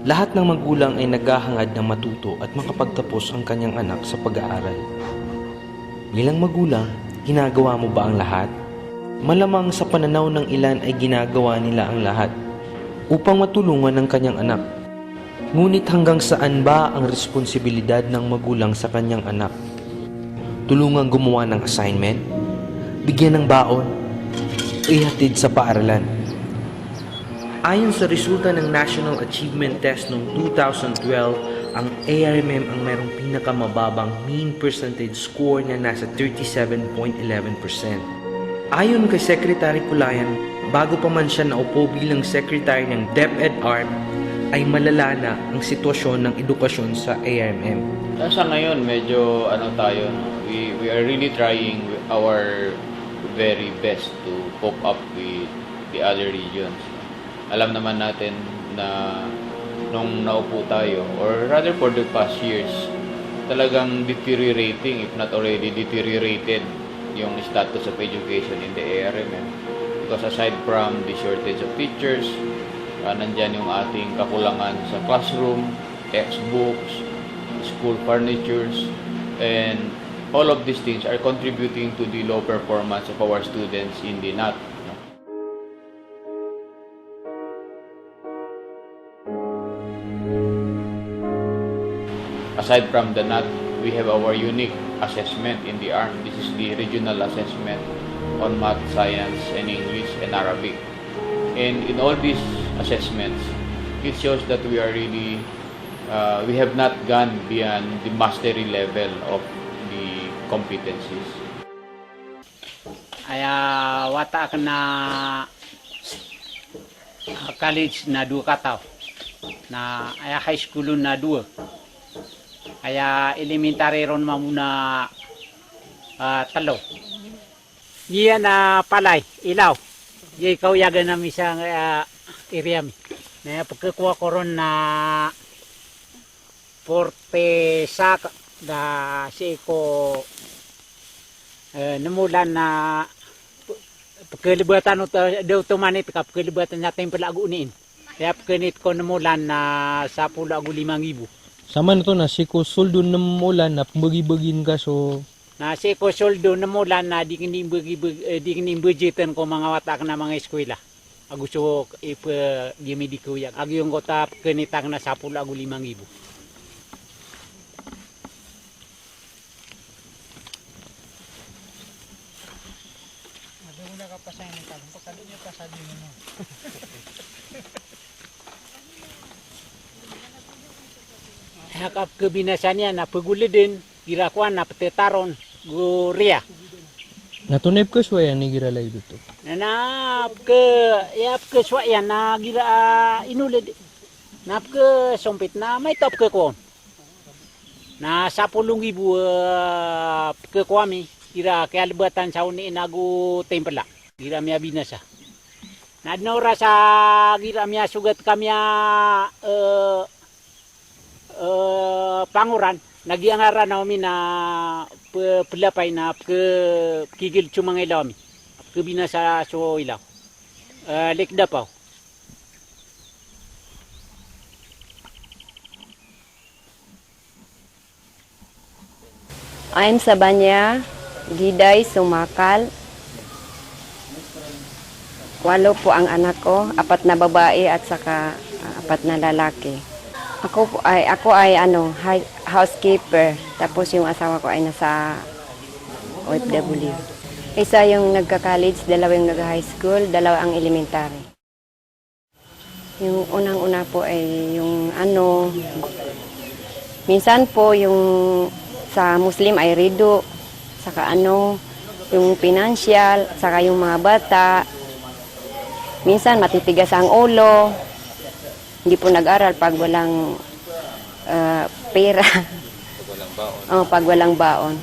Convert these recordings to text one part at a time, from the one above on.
Lahat ng magulang ay naghahangad na matuto at makapagtapos ang kanyang anak sa pag-aaral. Bilang magulang, ginagawa mo ba ang lahat? Malamang sa pananaw ng ilan ay ginagawa nila ang lahat upang matulungan ang kanyang anak. Ngunit hanggang saan ba ang responsibilidad ng magulang sa kanyang anak? Tulungang gumawa ng assignment? Bigyan ng baon? O ihatid sa paaralan? Ayon sa resulta ng National Achievement Test noong 2012, ang ARMM ang mayroong pinakamababang mean percentage score na nasa 37.11%. Ayon kay Secretary Culayan, bago pa man siya naupo bilang Secretary ng DepEdArch, ay malala na ang sitwasyon ng edukasyon sa ARMM. Sa ngayon, medyo tayo, no? We are really trying our very best to cope up with the other regions. Alam naman natin na nung naupo tayo, or rather for the past years, talagang deteriorating, if not already deteriorated, yung status of education in the ARMM. Because aside from the shortage of teachers, nandyan yung ating kakulangan sa classroom, textbooks, school furnitures, and all of these things are contributing to the low performance of our students in the NAT. Aside from the NAT, we have our unique assessment in the ARM. This is the regional assessment on math, science, and English and Arabic. And in all these assessments, it shows that we are really, we have not gone beyond the mastery level of the competencies. Aya watak na college na dua kataw, na aya high school na dua. Aya elementary ron mamuna talo. Iya na palay, ilaw. Iya ikaw yagan na misang area mi. Na pagkakuha ko ron na porte sak da si ko namulan na pagkalibatan daw tumanit ka pagkalibatan natin palagunin. Kaya pagkanit ko namulan na sa 5,000. Sama na to na si ko soldo na mulan na bagi-bagin ka so Na si ko soldo na mulan na di kini budgetan ko mga watak na mga eskwela. Agusto gimidi ko yak. Ag yung kota kanitang na 10,000. Madula ka pa sa inyo kalong pagkado niya pa sa dino mo. Hakap kebinasan niya na pagulidin, kirakuan na petetaron, guria. natunep ka suya ni giralay dito. Nap ke swaya na gira inulid. Nap ke sompit na may top ke ko. Na 10,000 ke kuami, kira kaya libatan sa uni nagu tempela. Gira miya binasa. Na nora sa gira miya sugat kamya panguran nagiangara namin na pelapay na kigil cumang ilaw mi kebinasa so ilaw lekda pa I'm Sabanya Giday Sumakal. 8 po ang anak ko, 4 na babae at saka 4 na lalaki. Ako ay housekeeper, tapos yung asawa ko ay nasa OFW. Isa yung nagka-college, 2 yung nag-high school, 2 ang elementary. Yung unang-una po ay yung minsan po yung sa Muslim ay rido, saka yung financial, saka yung mga bata. Minsan matitigas ang ulo. Hindi po nag-aral pag walang pera. Pag walang baon. Pag walang baon.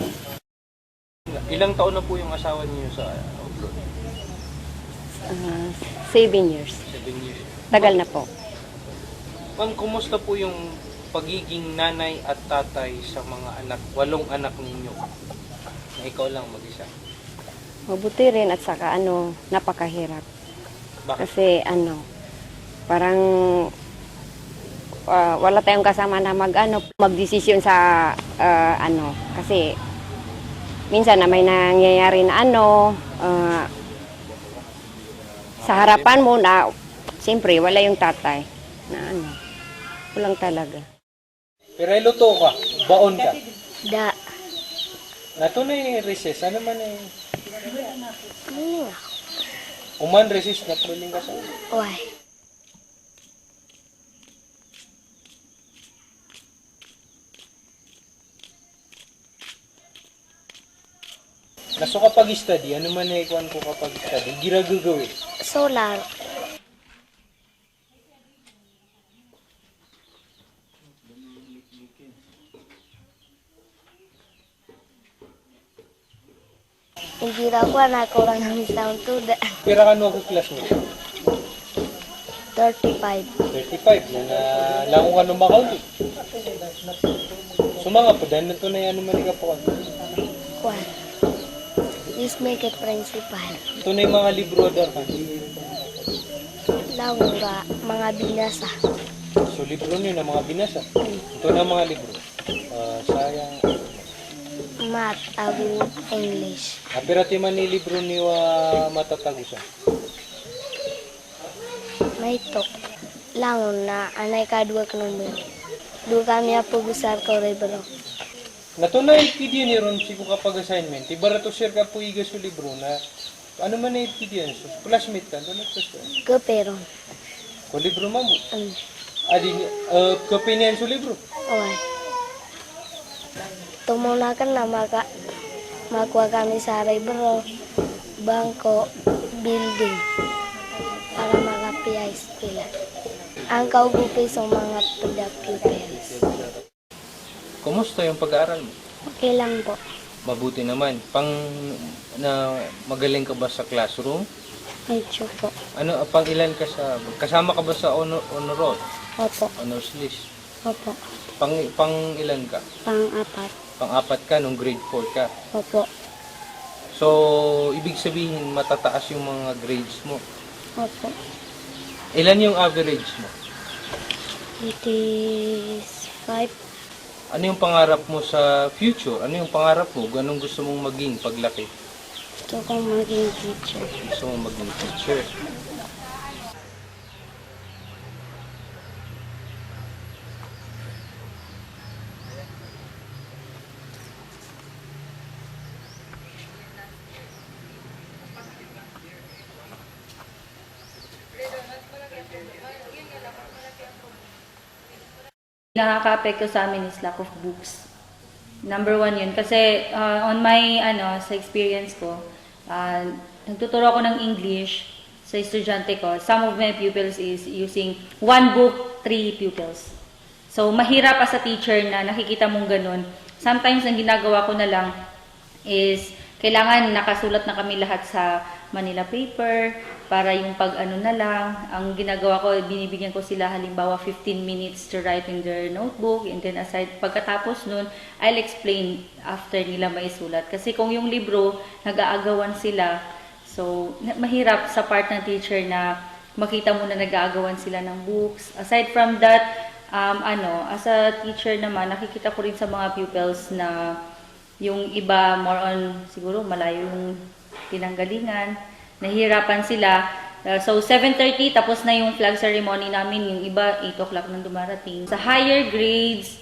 Ilang taon na po yung asawa niyo sa abroad? 7 years. 7 years. Tagal na po. Ma'am, kumusta po yung pagiging nanay at tatay sa mga anak, 8 anak ninyo? Na ikaw lang mag-isa. Mabuti rin at saka napakahirap. Bakit? Kasi parang wala tayong kasama na magdesisyon sa kasi minsan na may nangyayari na sa harapan mo na siyempre wala yung tatay na kulang talaga. Pero ay luto ka, baon ka. Da. Nato na yung recess, ano man eh. Uman recess na piling ka sa Why? Naso kapag study, ano man eh kuan ko kapag study, gira-gagawin. Solar. Hindi raw ko na ko lang ng sound to the Pira ka no class mo? 35. 35 na lango ka nung makaw. So mga po, dahil na ito na yan naman ka po. Kwan. Please make it principal. Ito na yung mga libro dar ka. Lang nga mga binasa. So libro nyo na mga binasa. Ito na mga libro. Sayang. Math, awin, English. Apirati man ni libro ni matatagusan. May tok. Lang na anay ka dua kanumber. Dua kami apo besar ko rebro. Natunay pidi ni ron sigo kapag assignment. Iba to share ka po iga sa libro na ano man na pidi yan. So, classmate ka. Doon nagsasto. Keperon. Ko libro mo. Adi, kapinian sa libro. Oy. Tumunakan na makuha kami sa rebro. Bangko, building. Para makapiyay sila. Ang kaugupi sa mga pagdapupils. Kumusta yung pag-aaral mo? Okay lang po. Mabuti naman. Magaling ka ba sa classroom? Medyo po. Pang ilan ka kasama ka ba sa honor roll? Opo. Honors list? Opo. Pang ilan ka? Pang-apat. Pang-apat ka nung grade 4 ka. Opo. So, ibig sabihin matataas yung mga grades mo. Opo. Ilan yung average mo? It is 5. Ano yung pangarap mo sa future? Ano yung pangarap mo? Anong gusto mong maging paglaki? Gusto kong maging teacher. Gusto mong maging teacher. Nakaka-apekto sa amin is lack of books. Number one yun. Kasi on my, sa experience ko, nagtuturo ako ng English sa estudyante ko. Some of my pupils is using one book, 3 pupils. So, mahirap as a teacher na nakikita mong ganun. Sometimes, ang ginagawa ko na lang is, kailangan nakasulat na kami lahat sa Manila paper, para yung pag-ano na lang. Ang ginagawa ko, binibigyan ko sila halimbawa 15 minutes to write in their notebook, and then pagkatapos nun, I'll explain after nila maisulat. Kasi kung yung libro, nag-aagawan sila, so mahirap sa part ng teacher na makita mo na nag-aagawan sila ng books. Aside from that, as a teacher naman, nakikita ko rin sa mga pupils na yung iba more on siguro malayo yung pinanggalingan, nahihirapan sila. So 7:30 tapos na yung flag ceremony namin, yung iba 8 o'clock nang dumarating. Sa higher grades,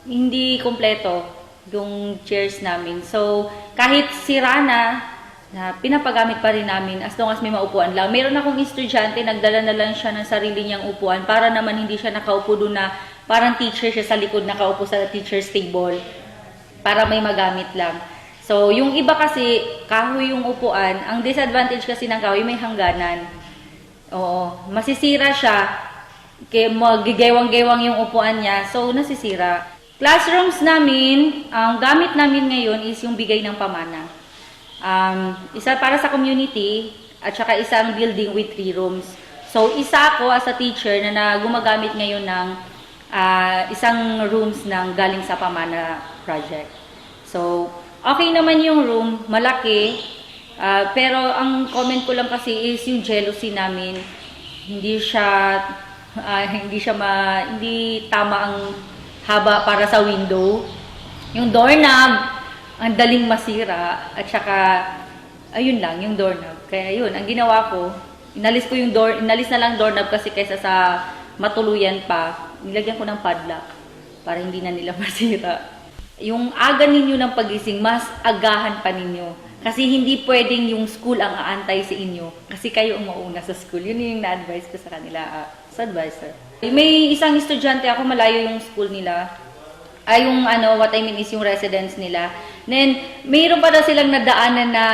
hindi kompleto yung chairs namin. So kahit sira na pinapagamit pa rin namin as long as may maupuan lang. Meron akong estudyante, nagdala na lang siya ng sarili niyang upuan para naman hindi siya nakaupo doon na parang teacher siya sa likod, nakaupo sa teacher's table para may magamit lang. So, yung iba kasi, kahoy yung upuan. Ang disadvantage kasi ng kahoy, may hangganan. Oo, masisira siya. Kaya magigewang-gewang yung upuan niya. So, nasisira. Classrooms namin, ang gamit namin ngayon is yung bigay ng pamana. Isa para sa community, at saka isang building with 3 rooms. So, isa ako as a teacher na gumagamit ngayon ng isang rooms ng galing sa pamana project. So, okay naman yung room, malaki, pero ang comment ko lang kasi is yung jealousy namin, hindi siya Hindi tama ang haba para sa window. Yung doorknob, ang daling masira. At saka, ayun lang, yung doorknob. Kaya yun, ang ginawa ko, inalis na lang doorknob kasi kaysa sa matuluyan pa, nilagyan ko ng padlock para hindi na nila masira. Yung aga ninyo ng pagising, mas agahan pa ninyo. Kasi hindi pwedeng yung school ang aantay sa inyo. Kasi kayo ang mauna sa school. Yun yung na-advise ko sa kanila, sa advisor. May isang estudyante ako, malayo yung school nila. What I mean is yung residence nila. Then, mayroon pa daw silang nadaanan na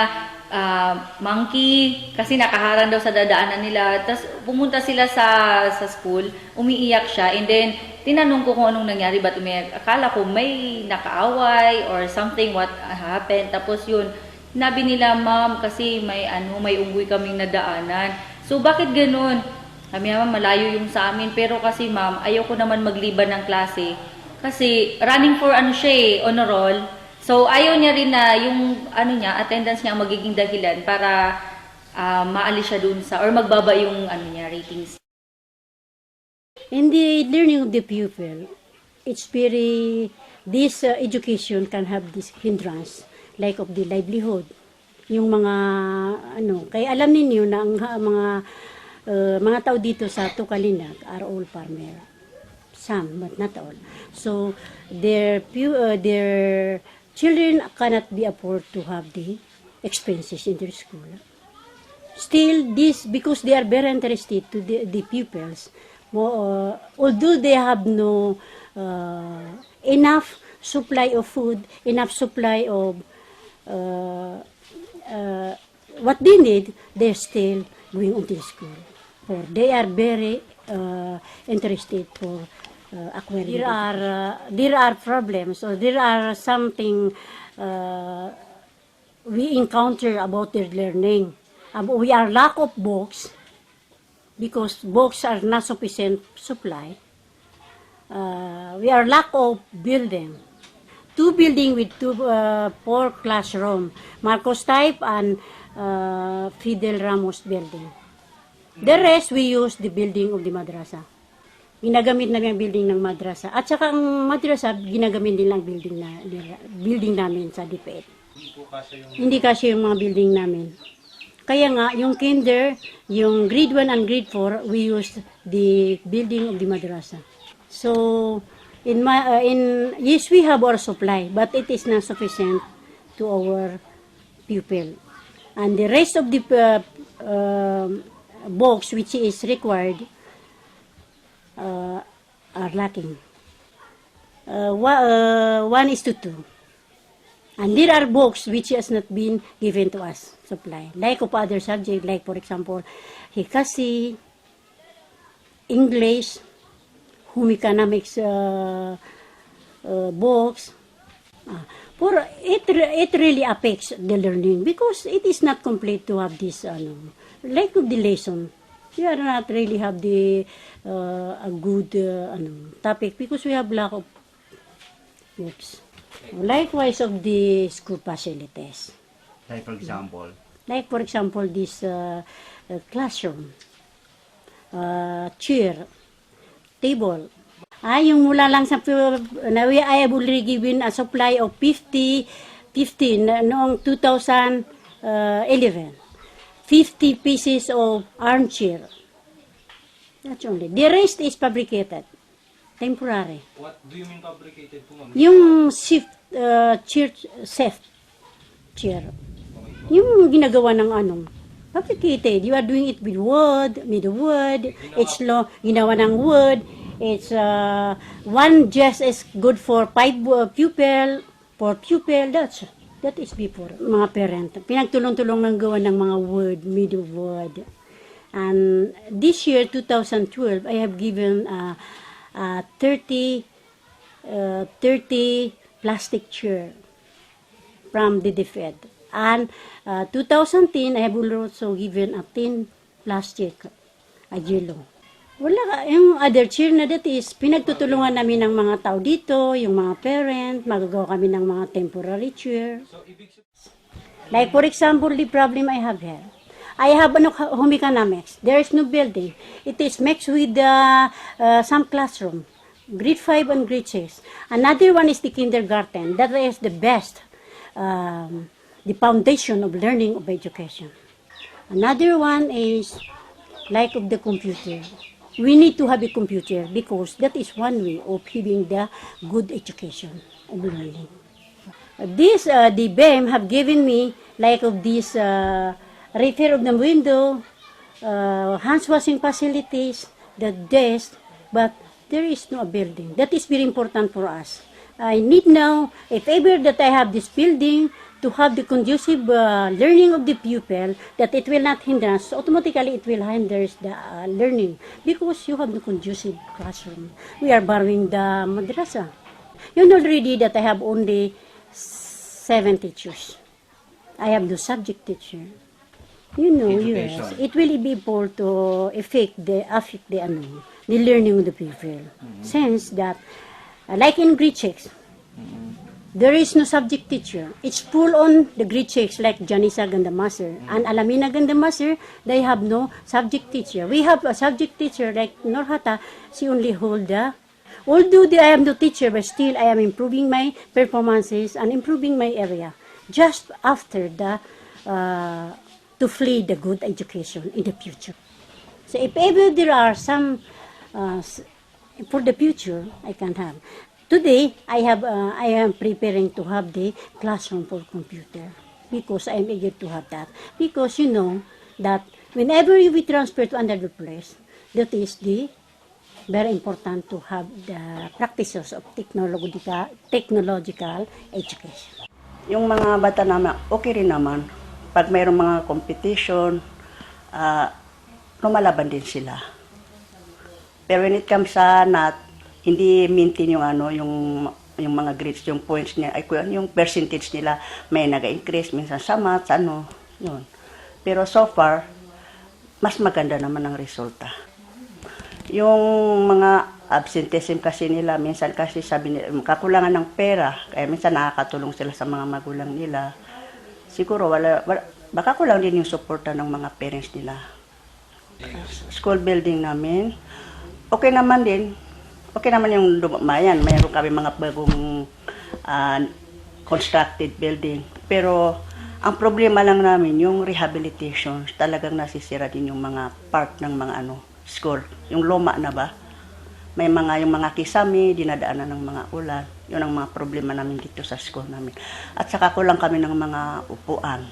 monkey, kasi nakaharang daw sa dadaanan nila. Tapos, pumunta sila sa school, umiiyak siya, and then, tinanong ko kung anong nangyari, ba't umiiyak? Akala ko may nakaaway or something, what happened. Tapos yun, sinabi nila, ma'am, kasi may unggoy kaming nadaanan. So, bakit ganun? Kami naman, malayo yung sa amin. Pero kasi, ma'am, ayaw ko naman magliban ng klase. Kasi, running for honor roll. So, ayaw niya rin na yung, attendance niya ang magiging dahilan para maalis siya dun or magbaba yung, ratings. In the learning of the pupil, this education can have this hindrance, like of the livelihood. Yung mga, kaya alam ninyo na ang mga tao dito sa Tukalinag are all farmer. Some, but not all. So, their children cannot be afford to have the expenses in their school. Still, because they are very interested to the pupils, although they have no enough supply of food, enough supply of what they need, they're still going on to school. For they are very interested for acquiring. There are problems, or there are something we encounter about their learning. We are lack of books, because books are not sufficient supply. We are lack of building. 2 building with 4 classroom, Marcos type and Fidel Ramos building. The rest we use the building of the madrasa. Ginagamit namin ang building ng madrasa. At saka ang madrasa, ginagamit din lang building namin sa DepEd. Hindi kasi yung mga building namin. Kaya nga, yung kinder, yung grade 1 and grade 4, we use the building of the madrasa. So, yes, we have our supply, but it is not sufficient to our pupil. And the rest of the books which is required are lacking. 1:2. And there are books which has not been given to us, supply. Like of other subjects, like for example, Hikasi, English, home economics books. It really affects the learning because it is not complete to have this, like of the lesson. We are not really have the a good topic because we have lack of books. Likewise of the school facilities. Like for example? Like for example, this classroom, chair, table. Yung mula lang sa, I have already given a supply of 15 noong 2011. 50 pieces of armchair. That's only. The rest is fabricated. Temporary. What do you mean fabricated po, ma'am? Yung chair. Yung ginagawa ng fabricated. You are doing it with wood, it's ginawa ng wood. It's one just is good for 5 pupil, 4 pupil. That is before. Mga parent, pinagtulong-tulong ng gawa ng mga wood, made of wood. And this year, 2012, I have given 30 plastic chair from the DepEd. And 2010, I have also given a 10 plastic yellow. Wala, yung other chair na that is, pinagtutulungan namin ng mga tao dito, yung mga parent, magagawa kami ng mga temporary chair. Like for example, the problem I have here, I have home economics. There is no building. It is mixed with some classroom, grade 5 and grade 6. Another one is the kindergarten. That is the best, the foundation of learning of education. Another one is like of the computer. We need to have a computer because that is one way of having the good education of learning. The BEM have given me like of this repair of the window, hand washing facilities, the desk, but there is no building. That is very important for us. I need now, if ever that I have this building, to have the conducive learning of the pupil, that it will not hinder us. Automatically, it will hinder the learning because you have the conducive classroom. We are borrowing the madrasa. You know already that I have only 7 teachers. I have no subject teacher. You know, yes, it will be able to affect the learning of the pupil. Since that, like in grade 6, there is no subject teacher. It's full on the grade 6 like Janisa Gandamaser and Alamina Gandamaser. They have no subject teacher. We have a subject teacher like Norhata. She only hold the. Although I am no teacher, but still I am improving my performances and improving my area. Just after the to flee the good education in the future. So if ever there are some for the future, I can have. Today, I am preparing to have the classroom for computer because I am eager to have that. Because you know that whenever we transfer to another place, that is the very important to have the practices of technological education. Yung mga bata naman, okay rin naman. Pag mayroong mga competition, lumalaban din sila. Pero when it comes sa hindi maintain yung yung mga grades, yung points niya, yung percentage nila may naga-increase minsan sa maths, yun. Pero so far, mas maganda naman ang resulta. Yung mga absenteeism kasi nila, minsan kasi sabi nila, kakulangan ng pera, kaya minsan nakakatulong sila sa mga magulang nila. Siguro baka kulang din yung suporta ng mga parents nila. School building namin, okay naman din. Okay naman yung dumayan. Mayroon kami mga bagong constructed building. Pero ang problema lang namin, yung rehabilitation, talagang nasisira din yung mga part ng mga school. Yung luma na ba? May yung mga kisame, dinadaanan ng mga ulan. Yun ang mga problema namin dito sa school namin. At saka kulang kami ng mga upuan.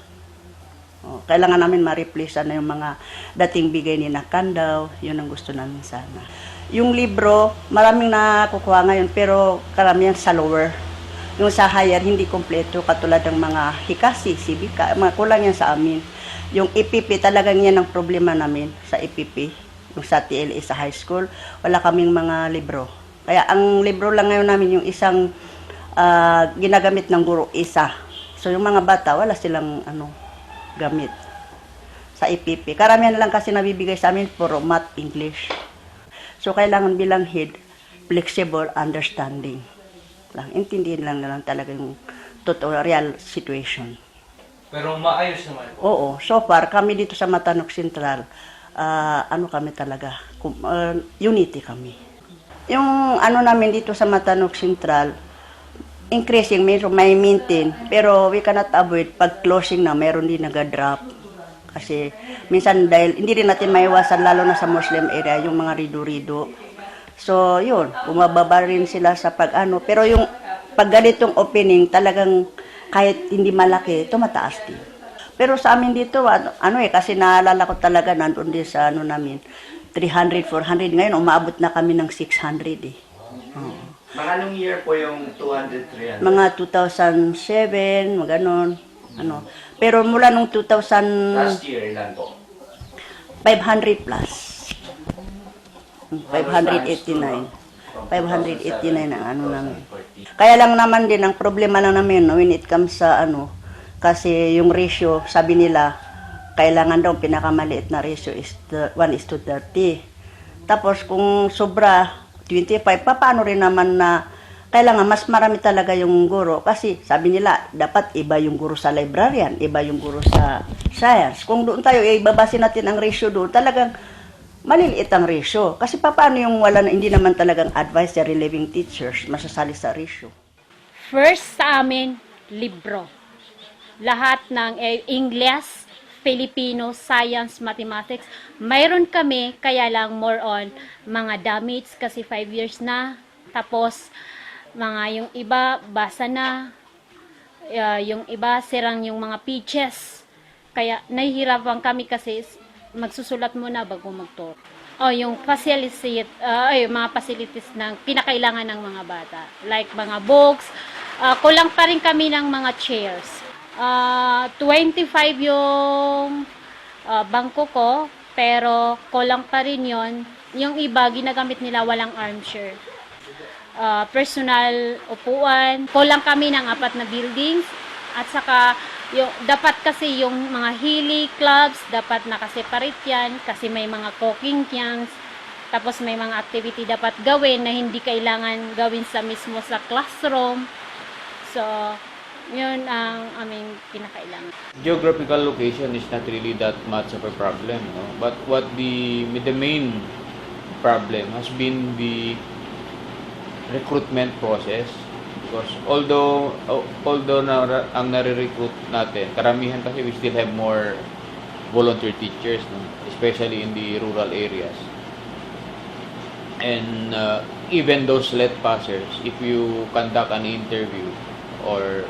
Kailangan namin ma-replace yung mga dating bigay ni Nakandaw. Yun ang gusto namin sana. Yung libro, maraming nakukuha ngayon, pero karamihan sa lower. Yung sa higher, hindi kompleto, katulad ng mga hikasi, sibika, mga kulang yan sa amin. Yung EPP, talagang yan ang problema namin sa EPP. Yung sa TLE sa high school, wala kaming mga libro. Kaya ang libro lang ngayon namin, yung isang ginagamit ng guro, isa. So yung mga bata, wala silang gamit sa EPP. Karamihan lang kasi nabibigay sa amin, puro math, English. So, kailangan bilang head, flexible understanding. Intindihin lang talaga yung totoo, real situation. Pero maayos naman. Oo. So far, kami dito sa Matanok Central, kami talaga, unity kami. Yung namin dito sa Matanok Central, increasing, may maintain, pero we cannot avoid, pag closing na, mayroon din nag-drop. Kasi minsan dahil hindi rin natin maiwasan lalo na sa Muslim area yung mga rido-rido. So yun, bumababa rin sila sa pero yung pag ganitong opening talagang kahit hindi malaki, tumataas din. Pero sa amin dito kasi naalala ko talaga nandoon din sa namin 300, 400 ngayon umaabot na kami ng 600 eh. Mga anong year po yung 200, 300? Mga 2007, mga ganon. Pero mula nung 2000... Last year, ilan po? 500 plus. 589. 589 ang namin. Kaya lang naman din, ang problema lang namin, when it comes sa kasi yung ratio, sabi nila, kailangan daw pinakamaliit na ratio is 1:30. Tapos kung sobra, 25, paano rin naman na Kailangan mas marami talaga yung guro kasi sabi nila dapat iba yung guro sa librarian, iba yung guro sa science. Kung doon tayo ibabasin natin ang ratio doon, talagang maliliit ang ratio. Kasi paano yung hindi naman talagang advisory living teachers masasali sa ratio? First sa amin, libro. Lahat ng English, Filipino, Science, Mathematics. Mayroon kami, kaya lang more on mga damage kasi 5 years na. Tapos, mga yung iba, basa na. Yung iba, sirang yung mga pages. Kaya, nahihirapan kami kasi magsusulat muna bago magturo. Yung mga facilities na kinakailangan ng mga bata. Like mga books. Kulang pa rin kami ng mga chairs. 25 yung bangko ko, pero kulang pa rin yon. Yung iba, ginagamit nila walang armchair. Personal upuan. Kulang kami ng 4 na buildings. At saka, dapat kasi yung mga hili clubs, dapat nakaseparate yan kasi may mga cooking camps. Tapos may mga activity dapat gawin na hindi kailangan gawin mismo sa classroom. So, yun ang aming kinakailangan. Geographical location is not really that much of a problem, no? But what the main problem has been the recruitment process, because although ang nare-recruit natin, karamihan kasi we still have more volunteer teachers, no? Especially in the rural areas. And even those let passers, if you conduct an interview or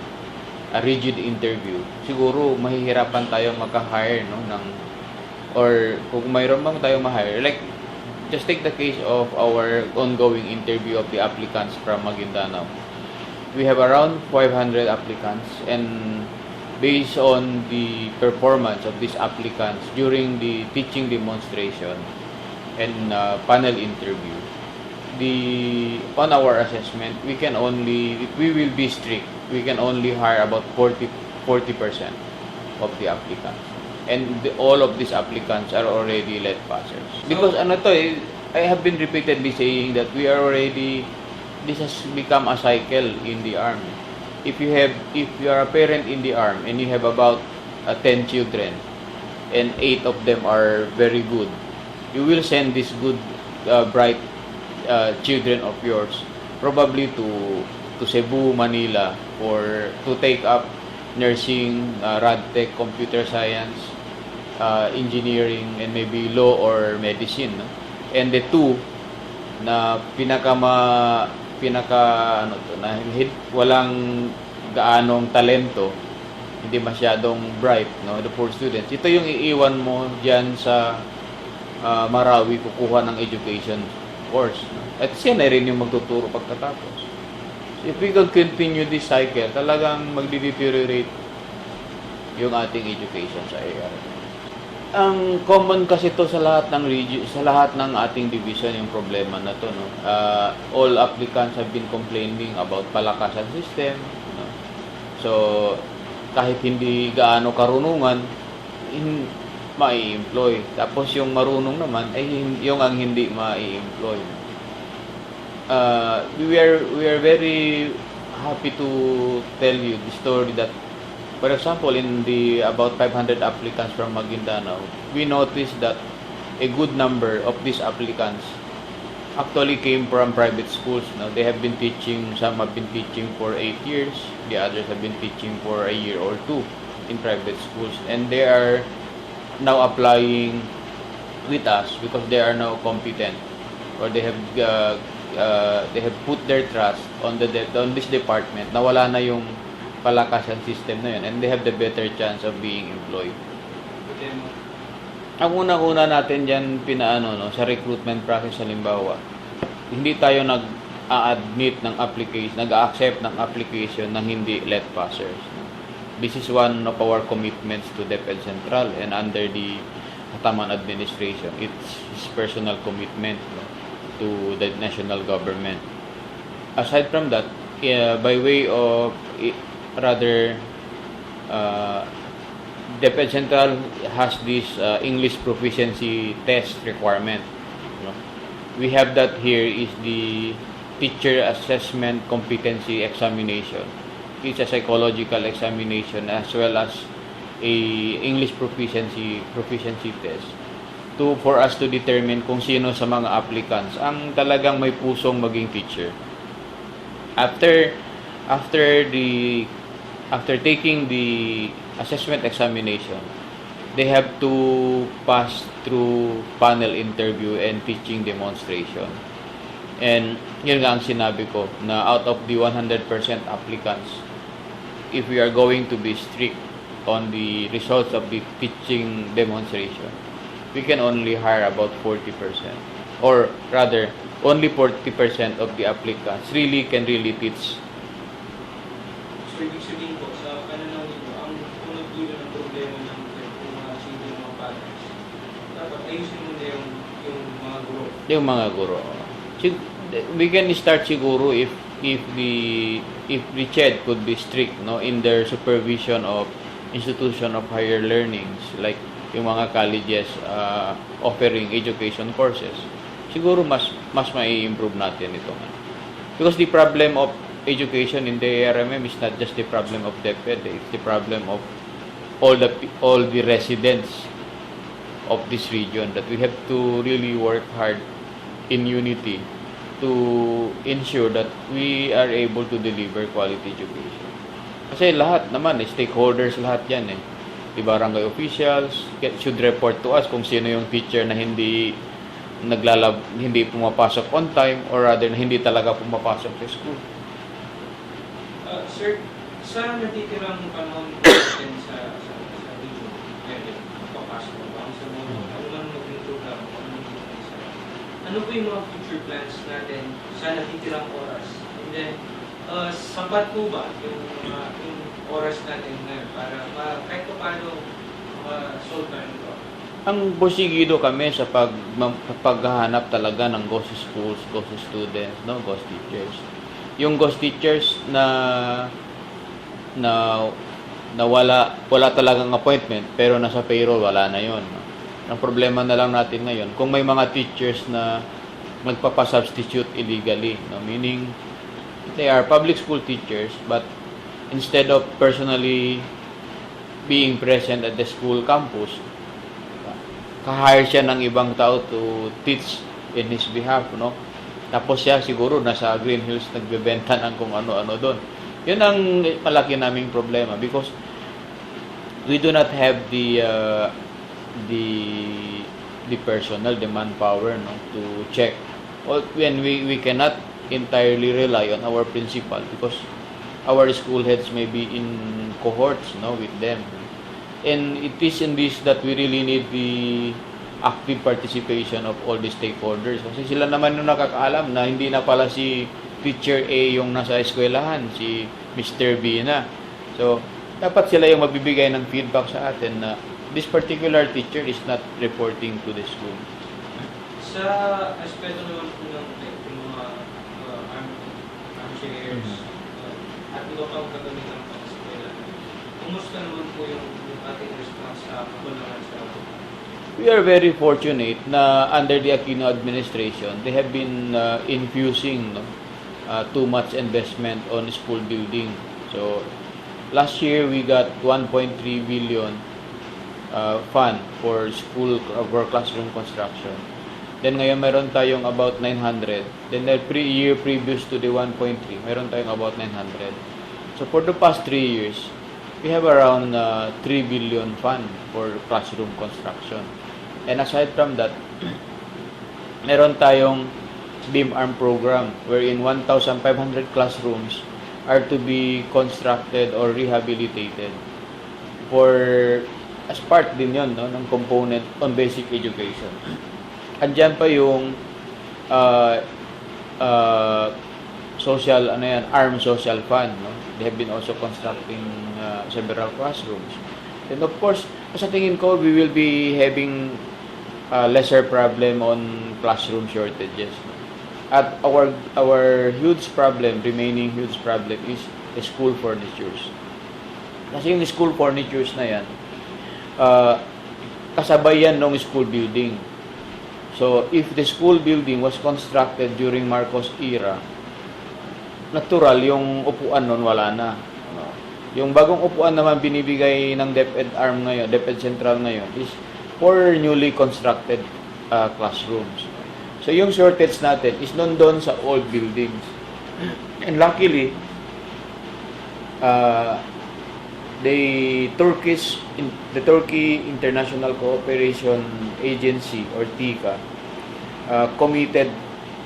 a rigid interview, siguro mahihirapan tayo maka-hire, no, or kung mayroon bang tayo ma-hire, like just take the case of our ongoing interview of the applicants from Maguindanao. We have around 500 applicants, and based on the performance of these applicants during the teaching demonstration and panel interview, on our assessment, we will be strict. We can only hire about 40% of the applicants. And all of these applicants are already let passers. Because I have been repeatedly saying that this has become a cycle in the army. If you are a parent in the army and you have about 10 children and 8 of them are very good, you will send these good, bright children of yours probably to Cebu, Manila, or to take up nursing, radtech, computer science, engineering, and maybe law or medicine, no? And the two na walang gaanong talento, hindi masyadong bright, no, the poor students, ito yung iiwan mo diyan sa Marawi, kukuha ng education course, no? At siya na rin yung magtuturo pagkatapos. If we don't continue this cycle, talagang magde-deteriorate yung ating education sa AR. Ang common kasi to sa lahat ng sa lahat ng ating division yung problema na to, no. All applicants have been complaining about palakasan system, no? So kahit hindi gaano karunungan, mai-employ. Tapos yung marunong naman ay yung ang hindi mai-employ. We are very happy to tell you the story that, for example, in the about 500 applicants from Maguindanao, we noticed that a good number of these applicants actually came from private schools. Now, they have been teaching, some have been teaching for 8 years, the others have been teaching for a year or 2 in private schools, and they are now applying with us because they are now competent, or they have put their trust on this department na wala na yung palakasan system na yun, and they have the better chance of being employed. Ang una-una natin dyan sa recruitment process, halimbawa, hindi tayo nag-a-admit ng application, nag-a-accept ng application ng hindi let passers. This is one of our commitments to DepEd Central and under the Hataman administration. It's his personal commitment, no, to the national government. Aside from that, by way of DepEd Central has this English proficiency test requirement. You know? We have that here is the teacher assessment competency examination. It's a psychological examination as well as a English proficiency test for us to determine kung sino sa mga applicants ang talagang may pusong maging teacher. After taking the assessment examination, they have to pass through panel interview and teaching demonstration. And yun nga ang sinabi ko, na out of the 100% applicants, if we are going to be strict on the results of the teaching demonstration, we can only hire about 40%. Or rather, only 40% of the applicants can really teach. So, ibig sabihin po, sa pananaw nito, ang unang dulo ng problema ng mga single mga parents, dapat ayusin mo na yung mga guro. Yung mga guro. We can start siguro if the CHED could be strict, no, in their supervision of institution of higher learnings, like yung mga colleges offering education courses. Siguro mas mai-improve natin ito. Because the problem of education in the ARMM is not just the problem of DepEd, it's the problem of all the residents of this region, that we have to really work hard in unity to ensure that we are able to deliver quality education. Kasi lahat naman, stakeholders lahat yan eh. The barangay officials should report to us kung sino yung teacher na hindi pumapasok on time, or rather na hindi talaga pumapasok sa school. Sir, sa natitirang panahon natin sa region, papasok mo ba? Sa mga ano man maging program, ano po yung mga future plans natin sa natitirang oras? And then, sapat po ba yung oras natin ngayon para kahit pa paano solve natin ito? Ang porsigido kami sa paghahanap talaga ng ghost schools, ghost students, no, ghost teachers. Yung ghost teachers na wala talagang appointment pero nasa payroll, wala na yon. No? Ang problema na lang natin ngayon, kung may mga teachers na magpapasubstitute illegally, no? Meaning they are public school teachers but instead of personally being present at the school campus, ka-hire siya ng ibang tao to teach in his behalf, no? Tapos siya siguro nasa Green Hills nagbebenta ng kung ano-ano doon. Yun ang malaki naming problema because we do not have the personnel, the manpower, no, to check. When we cannot entirely rely on our principal because our school heads may be in cohorts, no, with them. And it is in this that we really need the active participation of all the stakeholders. Kasi sila naman yung nakakaalam na hindi na pala si Teacher A yung nasa eskwelahan, si Mr. B na. So, dapat sila yung magbibigay ng feedback sa atin na this particular teacher is not reporting to the school. Sa aspeto naman po ng mga armchairs at iba pang kagamitan pang eskwela, kumusta naman po yung ating response sa kakulangan sa We are very fortunate na under the Aquino administration, they have been infusing too much investment on school building. So, last year we got 1.3 billion fund for school or classroom construction. Then ngayon meron tayong about 900. Then the year previous to the 1.3, meron tayong about 900. So for the past 3 years, we have around 3 billion fund for classroom construction. And aside from that, meron tayong beam arm program wherein 1,500 classrooms are to be constructed or rehabilitated for as part din yon, no, ng component on basic education. Andiyan pa yung social armed social fund, no? They have been also constructing several classrooms. And of course, sa tingin ko, we will be having lesser problem on classroom shortages. At our remaining huge problem is the school furnitures. Kasi yung school furnitures na yan, kasabay yan ng school building. So, if the school building was constructed during Marcos era, natural, yung upuan nun wala na. No? Yung bagong upuan naman binibigay ng DepEd Arm ngayon, DepEd Central ngayon, is for newly constructed classrooms. So yung shortage natin is doon sa old buildings. And luckily, the Turkey International Cooperation Agency, or TICA,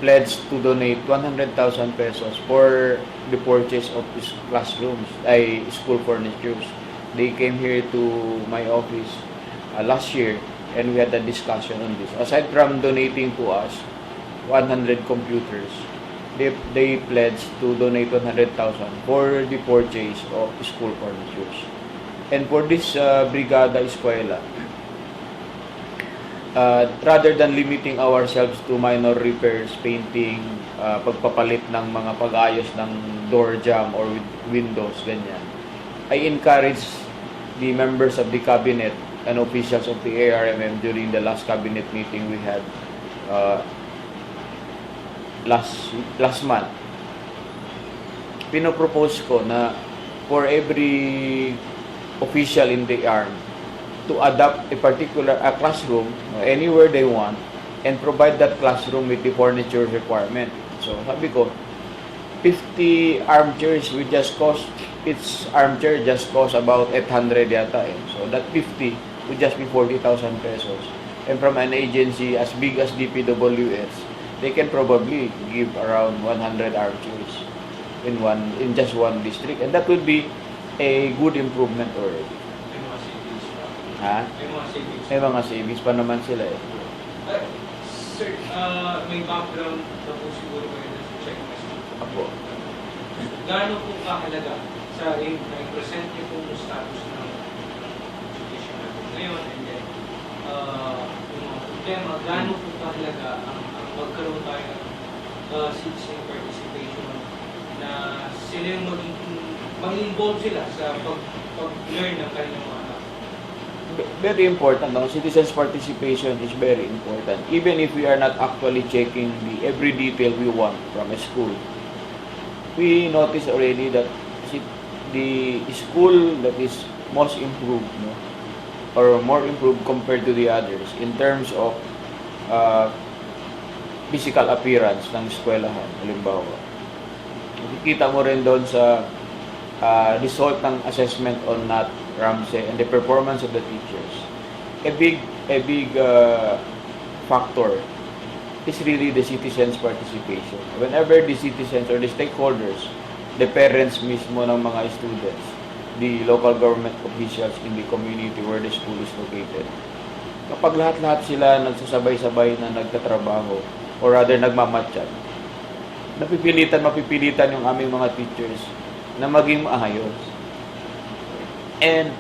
pledged to donate 100,000 pesos for the purchase of these classrooms, school furnitures. They came here to my office last year, and we had a discussion on this. Aside from donating to us 100 computers, they pledged to donate 100,000 for the purchase of school furnitures. And for this Brigada Eskwela, rather than limiting ourselves to minor repairs, painting, pagpapalit ng mga pag-ayos ng door jamb or windows, ganyan, I encourage the members of the cabinet and officials of the ARMM during the last cabinet meeting we had last month. Pinopropose ko na for every official in the ARM to adopt a particular classroom anywhere they want and provide that classroom with the furniture requirement. So sabi ko, 50 armchairs will just cost, each armchair just cost about 800 yata eh. So that 50 would just be 40,000 pesos. And from an agency as big as DPWS, they can probably give around 100 armchairs in just one district, and that would be a good improvement already. May mga savings pa. Ha? May mga savings May mga savings pa naman sila eh. Sir, may background na po siguro kayo na sa check message. Apo. Gaano po kahalaga sa present niyo po yung status ng education natin ngayon, and then yung mga problema, gaano po kahalaga ang magkaroon tayo ng citizen participation na sila yung mag-involve sila sa pag-learn ng kanilang mga anak. Very important. No? Citizens' participation is very important. Even if we are not actually checking every detail we want from a school, we notice already that the school that is most improved, no, or more improved compared to the others in terms of physical appearance ng eskwelahan, halimbawa. Nakikita mo rin doon sa result ng assessment on NAT, Ramsey, and the performance of the teachers. A big factor is really the citizens' participation. Whenever the citizens or the stakeholders, the parents mismo ng mga students, the local government officials in the community where the school is located, kapag lahat-lahat sila nagsasabay-sabay na nagtatrabaho, or rather nagmamatchan, mapipilitan yung aming mga teachers na maging maayos. And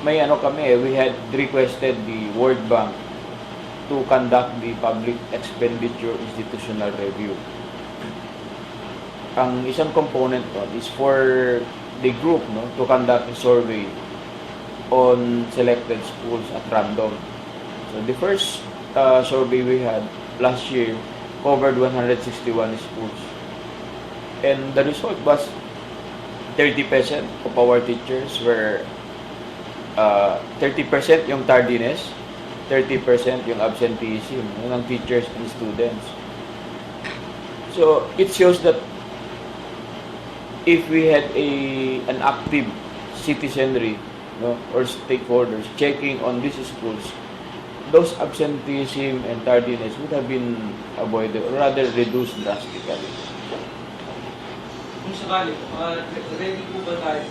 may we had requested the World Bank to conduct the Public Expenditure Institutional Review. Ang isang component doon is for the group to conduct a survey on selected schools at random. So the first survey we had last year covered 161 schools. And the result was 30% of our teachers were 30% yung tardiness, 30% yung absenteeism ng teachers and students. So it shows that if we had an active citizenry or stakeholders checking on these schools, those absenteeism and tardiness would have been avoided or rather reduced drastically. Kung sakali, ready po ba tayo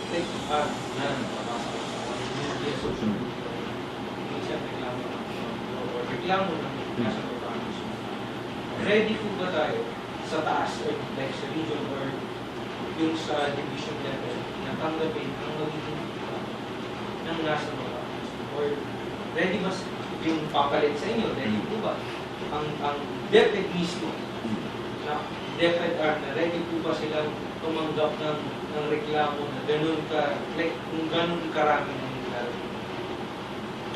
ready po ba tayo sa taas, like sa region or yung sa division level, na tanggapin ang magiging ng nasa mga, or ready ba yung papalit sa inyo, ready po ba ang DepEd mismo na DepEd Arm na ready po ba silang tumanggap ng reklamo na ganun ka, like kung ganun karami ng reklamo?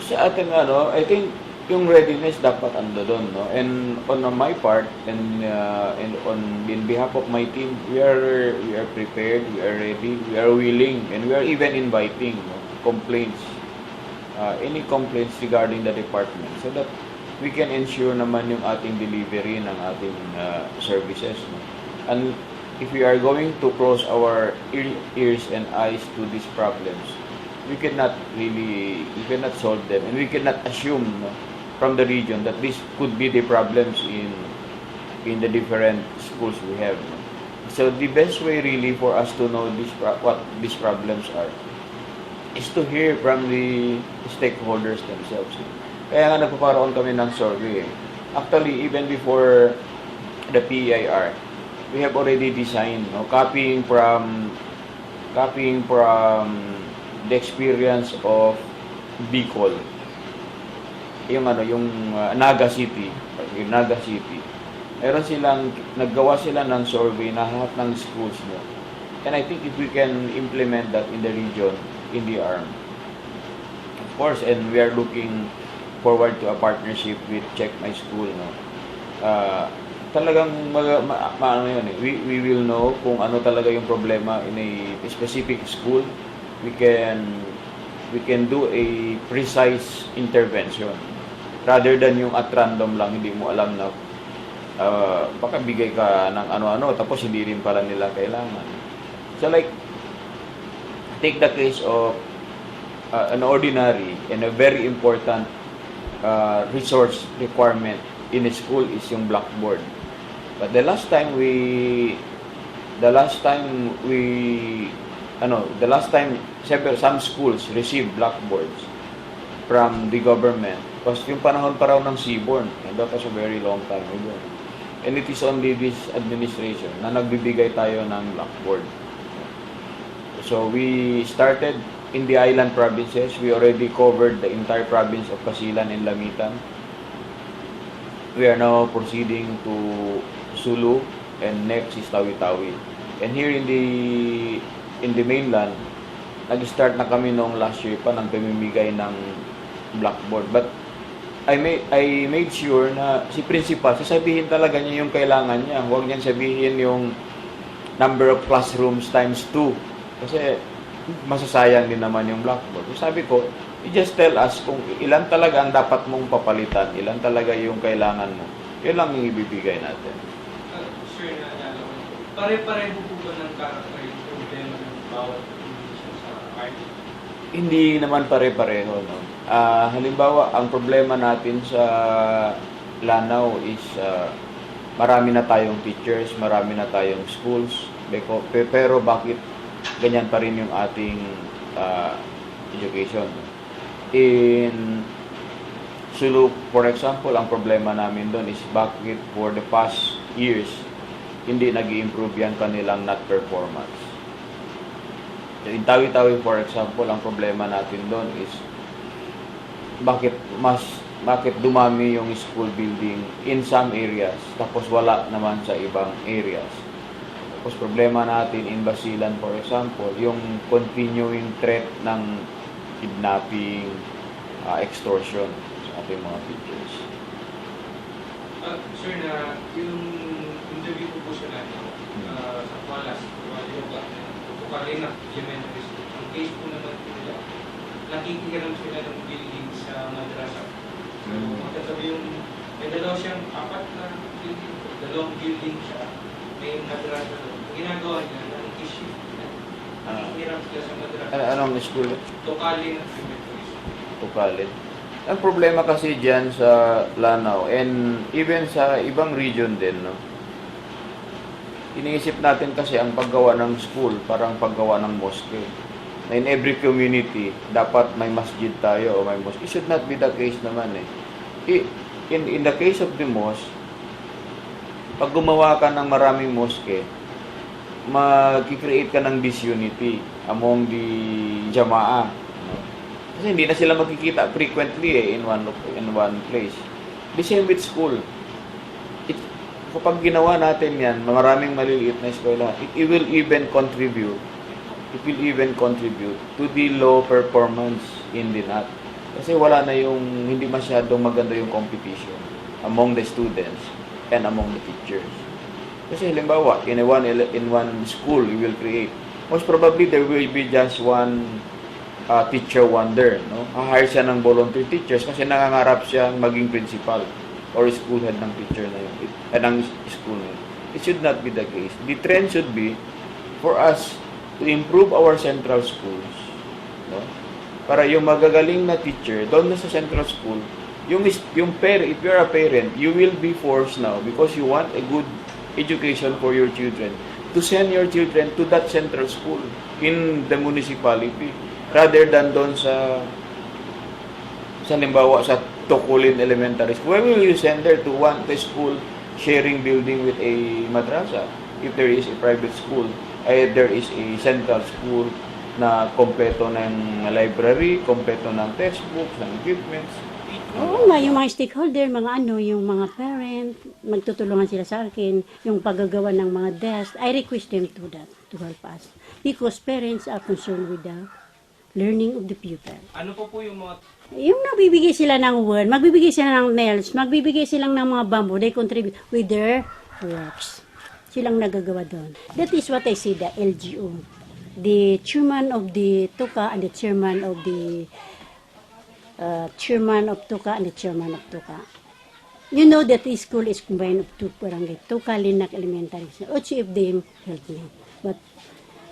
Sa atin I think yung readiness dapat ando doon, no? And on my part and on in behalf of my team, we are prepared, we are ready, we are willing, and we are even inviting, no, complaints, any complaints regarding the department, so that we can ensure naman yung ating delivery ng ating services, no? And if we are going to close our ears and eyes to these problems, we cannot solve them, and we cannot assume, no, from the region that this could be the problems in the different schools we have, no? So the best way really for us to know what these problems are is to hear from the stakeholders themselves. Kaya nga nagpaparoon kami ng survey. Actually, even before the PEIR, we have already designed, no, copying from the experience of Bicol, yung Naga City, naggawa sila ng survey na lahat ng schools mo. And I think if we can implement that in the region, in the ARM, of course, and we are looking forward to a partnership with Check My School, no. Talagang we will know kung ano talaga yung problema in a specific school. We can do a precise intervention rather than yung at random lang, hindi mo alam na baka bigay ka ng ano-ano tapos hindi rin pala nila kailangan. So like, take the case of an ordinary and a very important resource requirement in a school is yung blackboard. But the last time some schools received blackboards from the government was yung panahon pa raw ng Seaborn, and that was a very long time ago. And it is only this administration na nagbibigay tayo ng blackboard. So we started in the island provinces. We already covered the entire province of Basilan and Lamitan. We are now proceeding to Sulu, and next is Tawi-Tawi. And here in the mainland, nag-start na kami noong last year pa ng pamimigay ng blackboard. But I made sure na si principal, sasabihin talaga niya yung kailangan niya. Huwag niyang sabihin yung number of classrooms times 2. Kasi masasayang din naman yung blackboard. So sabi ko, you just tell us kung ilan talaga ang dapat mong papalitan, ilan talaga yung kailangan mo. Yun lang yung ibibigay natin. Sir, naalala ko, pare-pareho po ba ng character yung problema ng bawat institution sa art? Hindi naman pare-pareho, no? Halimbawa, ang problema natin sa Lanao is marami na tayong teachers, marami na tayong schools, pero bakit ganyan pa rin yung ating education? In Sulu, for example, ang problema namin doon is bakit for the past years hindi nag-i-improve yan kanilang NAT performance. In Tawi-Tawi, for example, ang problema natin doon is bakit dumami yung school building in some areas tapos wala naman sa ibang areas. Tapos problema natin in Basilan, for example, yung continuing threat ng kidnapping, extortion sa ating mga teachers. Sir, na yung interview ko po siya natin sa Kualas, Tukalina Elementary School. Ang case po naman po nila, nakikiram sila ng building sa madrasa. So, magkatabi yung, may dalaw siyang 4 na building, dalawang building siya, may madrasa doon. Ginagawa niya, nakikishift na. Nakikiram sila sa madrasa. Anong school? Tukalina Elementary School. Tukalin. Ang problema kasi dyan sa Lanao and even sa ibang region din, no? Iniisip natin kasi ang paggawa ng school parang paggawa ng mosque. Na in every community, dapat may masjid tayo o may mosque. It should not be the case naman eh. In the case of the mosque, pag gumawa ka ng maraming mosque, mag-create ka ng disunity among the Jamaah. No? Kasi hindi na sila magkikita frequently in one place. The same with school. Kapag ginawa natin yan, maraming maliliit na eskwela, it will even contribute to the low performance in the NAT. Kasi wala na yung, hindi masyadong maganda yung competition among the students and among the teachers. Kasi halimbawa, in one school, you will create, most probably there will be just one teacher wonder, no? Hire siya ng volunteer teachers kasi nangangarap siyang maging principal or school head ng teacher na yun, ng school na yun. It should not be the case. The trend should be for us to improve our central schools, no? Para yung magagaling na teacher doon na sa central school, yung parent, if you're a parent, you will be forced now because you want a good education for your children to send your children to that central school in the municipality rather than doon sa halimbawa sa Tokulin Elementary School. Where will you send her to one school sharing building with a madrasa? If there is a private school, there is a central school na kompleto ng library, kompleto ng textbooks, ng equipments. Oo nga, yung mga stakeholder, yung mga parent, magtutulungan sila sa akin, yung paggagawa ng mga desk, I request them to that, to help us. Because parents are concerned with the learning of the pupil. Ano po yung mga Yung nagbibigay sila ng wood, magbibigay sila ng nails, magbibigay sila ng mga bamboo, they contribute with their works. Silang nagagawa doon. That is what I see, the LGU. The chairman of the TUCA and the chairman of the TUCA and the chairman of TUCA. You know that this school is combined of two barangay, TUCA, Linak Elementary. Each of them helped me, but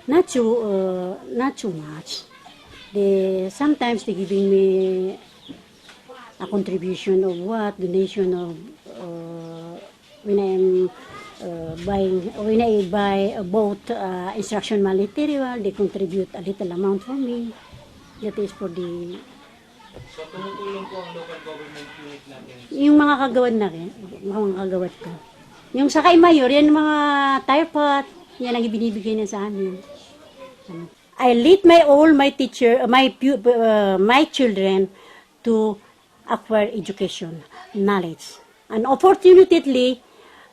not too much. Sometimes they giving me a contribution of donation of when I buy both instruction material, they contribute a little amount for me. That is for the So, tumutulong po ang local government unit natin. yung mga kagawad na rin, mga kagawad ko. Yung sa kay Mayor, yan mga tire pot, yan ang ibinibigay niya sa amin. I lead my children to acquire education, knowledge. And opportunely,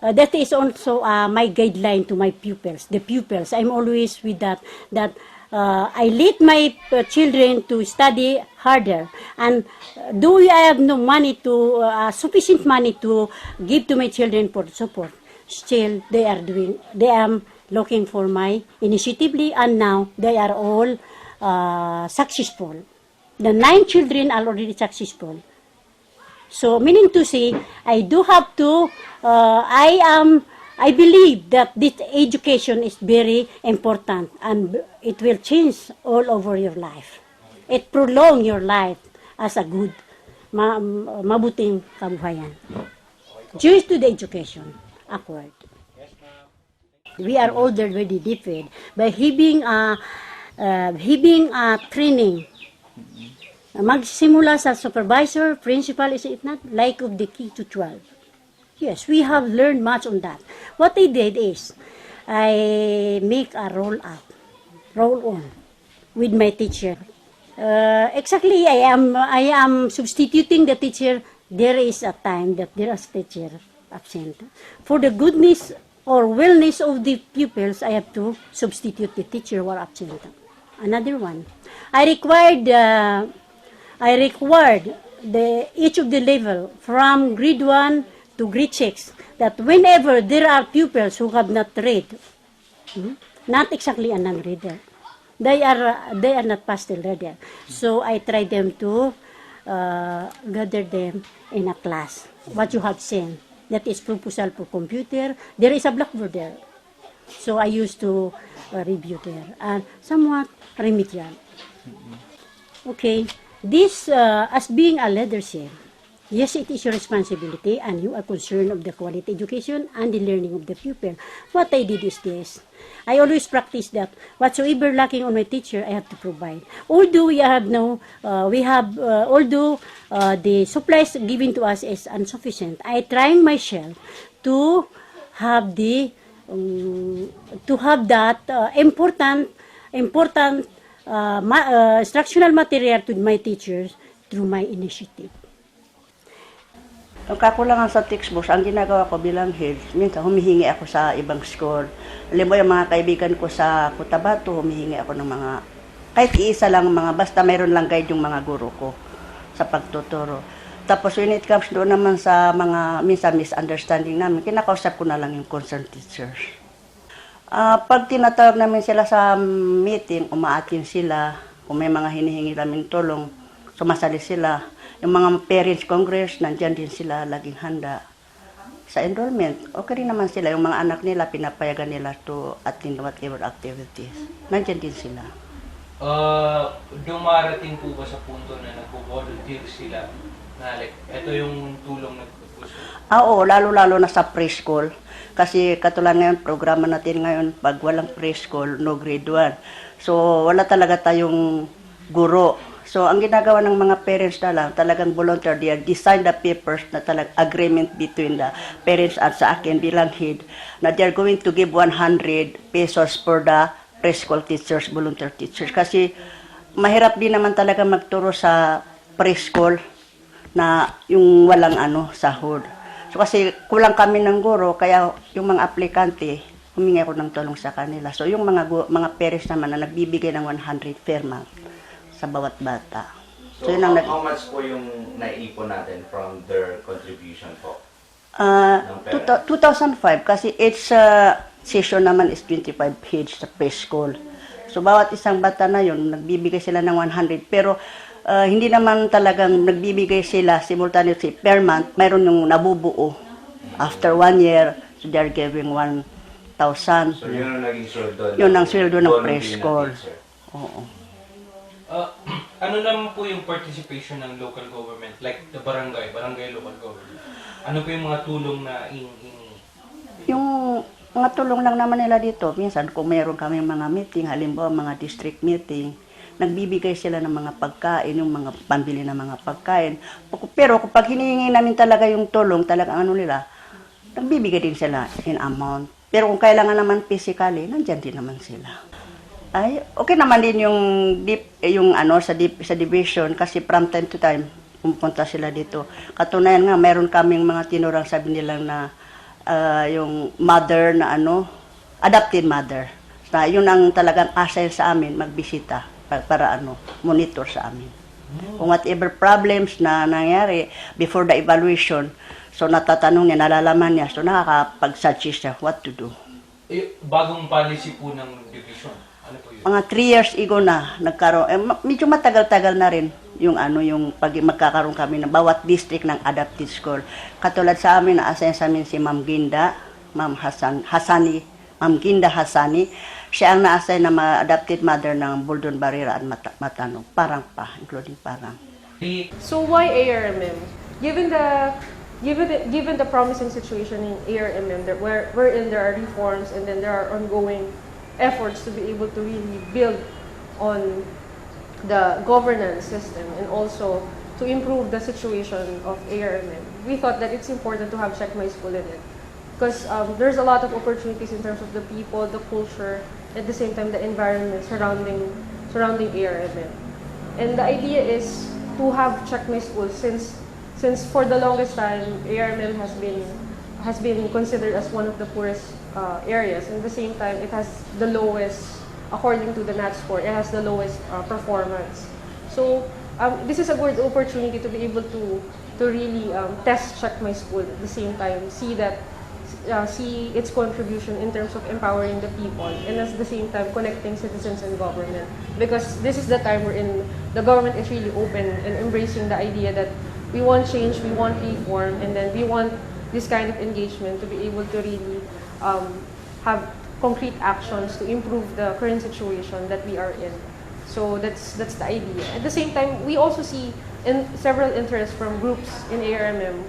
that is also my guideline to my pupils, the pupils. I'm always with that I lead my children to study harder. And though I have no money sufficient money to give to my children for support, still they are looking for my initiative, and now they are all successful. The 9 children are already successful. So, meaning to say, I do have to, I believe that this education is very important and it will change all over your life. It prolong your life as a good, mabuting kabuhayan. Due to the education acquired. We are already different by having a training. Magsimula sa supervisor, principal, is it not? Like of the K to 12. Yes, we have learned much on that. What I did is, I make a roll on with my teacher. Exactly, I am substituting the teacher. There is a time that there is teacher absent. For the goodness or wellness of the pupils, I have to substitute the teacher who are absent. Another one, I required each of the level from grade 1 to grade 6 that whenever there are pupils who have not read, not exactly a non-reader, they are not past the reader. So I try them to gather them in a class. What you have seen, that is proposal for computer. There is a blackboard there. So I used to review there and somewhat remedial. Okay. This, as being a leadership, yes, it is your responsibility and you are concerned of the quality education and the learning of the pupil. What I did is this. I always practice that whatsoever lacking on my teacher, I have to provide. Although although the supplies given to us is insufficient, I trying myself to have that important instructional material to my teachers through my initiative. Ang kakulangan sa textbooks, ang ginagawa ko bilang head, minsan humihingi ako sa ibang school. Alam mo, yung mga kaibigan ko sa Cotabato, humihingi ako ng mga, kahit iisa lang basta mayroon lang guide yung mga guro ko. sa pagtuturo. Tapos when it comes doon naman sa mga minsan misunderstanding namin, kinakausap ko na lang yung concerned teachers. Pag tinatawag namin sila sa meeting, umaatin sila, kung may mga hinihingi namin tulong, sumasali sila. Yung mga parents congress, nandyan din sila, laging handa. Sa enrollment, okay rin naman sila. Yung mga anak nila, pinapayagan nila to attend whatever activities. Nandyan din sila. Dumarating po ba sa punto na nagpo-volunteer sila na like, ito yung tulong na puso? Oo, lalo-lalo na sa preschool. Kasi katulad ngayon, programa natin ngayon, pag walang preschool, no grade 1. So, wala talaga tayong guro. So, ang ginagawa ng mga parents na lang, talagang volunteer, they design the papers na talagang agreement between the parents at sa akin bilang head, na they're going to give 100 pesos for the preschool teachers, volunteer teachers. Kasi mahirap din naman talaga magturo sa preschool na yung walang sahod. So kasi kulang kami ng guro, kaya yung mga aplikante, humingi ako ng tulong sa kanila. So yung mga parents naman na nagbibigay ng 100 per month sa bawat bata. So, yun ang how much po yung naiipon natin from their contribution po? 2005 kasi each session naman is 25 heads sa preschool. So bawat isang bata na yun, nagbibigay sila ng 100. Pero hindi naman talagang nagbibigay sila simultaneously per month. Mayroon yung nabubuo. After 1 year, so they're giving 1,000. So yun ang naging sweldo Yun ang sweldo ng preschool. Oo. Ano naman po yung participation ng local government, like the barangay local government? Ano po yung mga tulong na Yung mga tulong lang naman nila dito, minsan kung mayroon kami mga meeting, halimbawa mga district meeting, nagbibigay sila ng mga pagkain, yung mga pambili ng mga pagkain. Pero kapag hinihingi namin talaga yung tulong, talagang nila, nagbibigay din sila in amount. Pero kung kailangan naman physically, nandyan din naman sila. Ay, okay naman din yung sa division kasi from time to time pumunta sila dito. Katunayan nga, mayroon kaming mga tinurang sabi nilang na yung mother na adopted mother. Na yun ang talagang assign sa amin magbisita para monitor sa amin. Kung whatever problems na nangyari before the evaluation, so natatanong niya, nalalaman niya, so nakakapag-suggest siya what to do. bagong policy po ng division? Ano po yun? Mga 3 years ago na nagkaroon, medyo matagal-tagal na rin yung yung pag magkakaroon kami ng bawat district ng adapted school. Katulad sa amin, na-assign sa amin si Ma'am Ginda, Ma'am Ginda Hasani. Siya ang na-assign na adopted mother ng Buldon Barrera at Matanog. Parang pa, including Parang. So why ARMM? Given the promising situation in ARMM, wherein there are reforms and then there are ongoing efforts to be able to really build on the governance system and also to improve the situation of ARMM, we thought that it's important to have Check My School in it. Because there's a lot of opportunities in terms of the people, the culture, at the same time the environment surrounding ARMM. And the idea is to have Check My School since for the longest time ARMM has been considered as one of the poorest areas. And at the same time, it has the lowest, according to the NAT score, it has the lowest performance. So this is a good opportunity to be able to really test Check My School at the same time, see its contribution in terms of empowering the people, and at the same time connecting citizens and government. Because this is the time wherein the government is really open and embracing the idea that we want change, we want reform, and then we want this kind of engagement to be able to really have concrete actions to improve the current situation that we are in. So that's the idea. At the same time, we also see several interests from groups in ARMM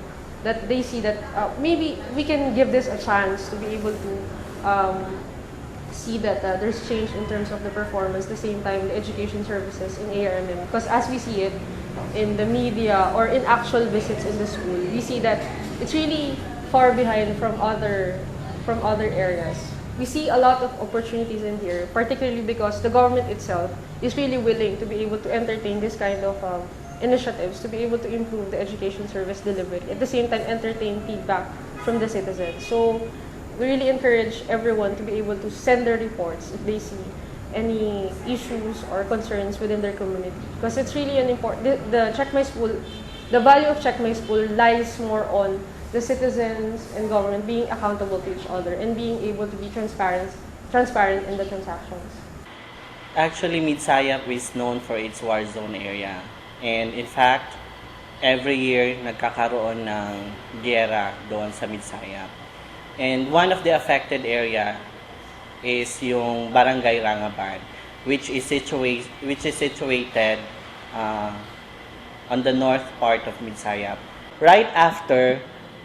that they see that maybe we can give this a chance to be able to see that there's change in terms of the performance, at the same time the education services in ARMM. Because as we see it in the media or in actual visits in the school, we see that it's really far behind from other areas. We see a lot of opportunities in here, particularly because the government itself is really willing to be able to entertain this kind of initiatives to be able to improve the education service delivery. At the same time, entertain feedback from the citizens. So we really encourage everyone to be able to send their reports if they see any issues or concerns within their community. Because it's really an important, the Check My School, the value of Check My School lies more on the citizens and government being accountable to each other and being able to be transparent in the transactions. Actually, Midsayap is known for its war zone area. And in fact, every year nagkakaroon ng giyera doon sa Midsayap. And one of the affected area is yung Barangay Rangaban, which is situated on the north part of Midsayap. Right after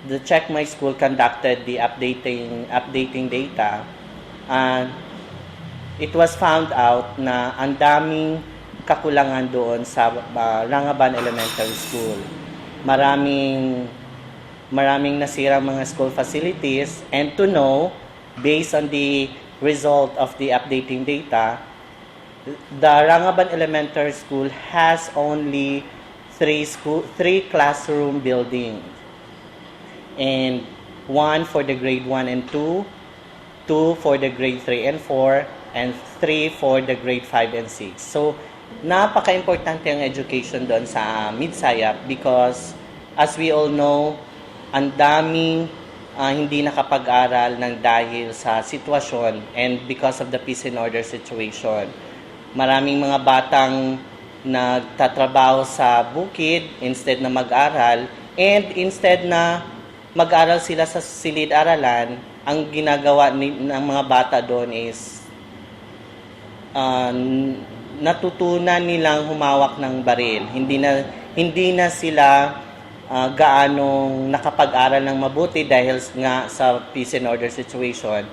the Check My School conducted the updating data, it was found out na ang daming kakulangan doon sa Rangaban Elementary School. Maraming nasirang mga school facilities, and to know, based on the result of the updating data, the Rangaban Elementary School has only three classroom buildings, and one for the grade 1 and 2, 2 for the grade 3 and 4, and 3 for the grade 5 and 6. So, napaka-importante ang education doon sa Midsayap because, as we all know, ang daming hindi nakapag-aral ng dahil sa sitwasyon and because of the peace and order situation. Maraming mga batang nagtatrabaho sa bukid instead na mag-aral, and instead na mag-aral sila sa silid-aralan, ang ginagawa ng mga bata doon is natutunan nilang humawak ng baril. Hindi na sila gaanong nakapag-aral ng mabuti dahil nga sa peace and order situation.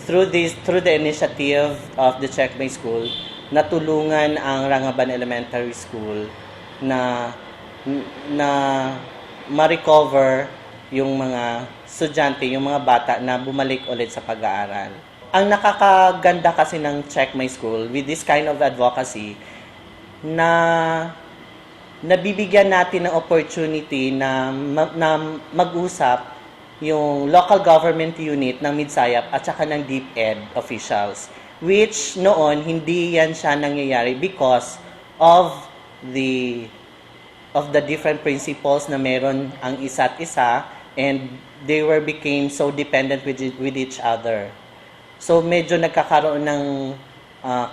Through the initiative of the Check My School, natulungan ang Rangaban Elementary School na ma-recover yung mga estudyante, yung mga bata na bumalik ulit sa pag-aaral. Ang nakakaganda kasi ng Check My School with this kind of advocacy na nabibigyan natin ng opportunity na mag-usap yung local government unit ng Midsayap at saka ng DepEd officials, which noon hindi yan siya nangyayari because of the different principles na meron ang isa't isa, and they became so dependent with each other. So medyo nagkakaroon ng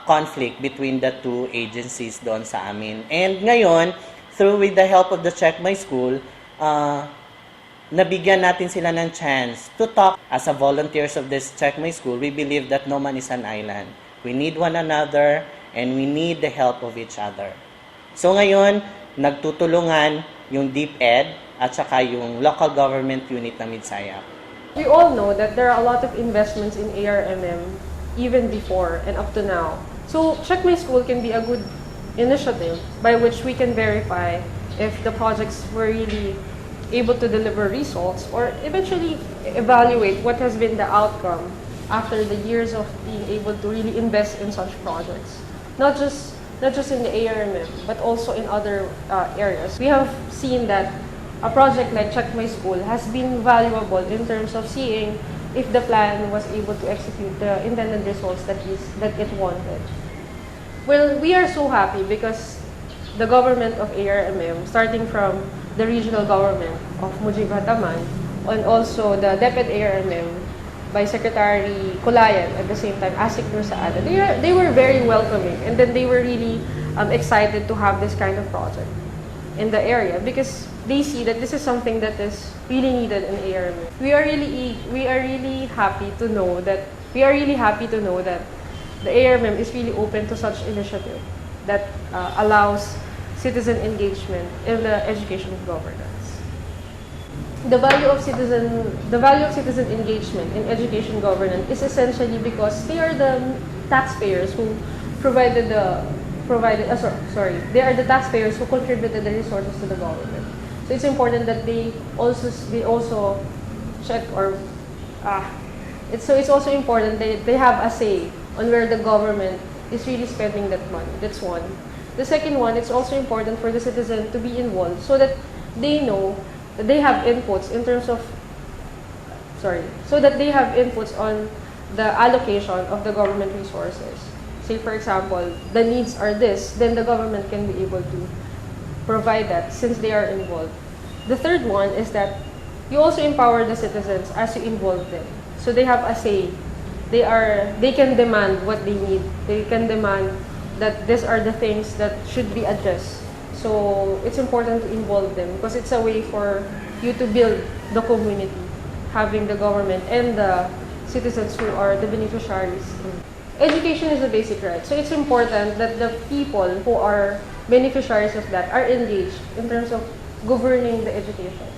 conflict between the two agencies doon sa amin. And ngayon, with the help of the Check My School, nabigyan natin sila ng chance to talk. As a volunteers of this Check My School, we believe that no man is an island. We need one another and we need the help of each other. So ngayon, nagtutulungan yung DepEd at saka yung local government unit ng Midsayap. We all know that there are a lot of investments in ARMM even before and up to now. So Check My School can be a good initiative by which we can verify if the projects were really able to deliver results, or eventually evaluate what has been the outcome after the years of being able to really invest in such projects. Not just in the ARMM, but also in other areas. We have seen that a project like Check My School has been valuable in terms of seeing if the plan was able to execute the intended results that it wanted. Well, we are so happy because the government of ARMM, starting from the regional government of Mujib Hataman, and also the DepEd ARMM by Secretary Kulayan, at the same time Asik Nur Saada, they were very welcoming, and then they were really excited to have this kind of project in the area because they see that this is something that is really needed in ARMM. We are really happy to know that the ARMM is really open to such initiative that allows citizen engagement in the education of governance. The value of citizen engagement in education governance is essentially because they are the taxpayers who they are the taxpayers who contributed the resources to the government. So it's important that they also check it's also important that they have a say on where the government is really spending that money. That's one. The second one, it's also important for the citizen to be involved so that they know that they have inputs in terms of, so that they have inputs on the allocation of the government resources. say for example, the needs are this, then the government can be able to provide that since they are involved. The third one is that you also empower the citizens as you involve them. So they have a say. They can demand what they need. They can demand that these are the things that should be addressed. So it's important to involve them because it's a way for you to build the community, having the government and the citizens who are the beneficiaries. Education is a basic right. So it's important that the people who are beneficiaries of that are engaged in terms of governing the education.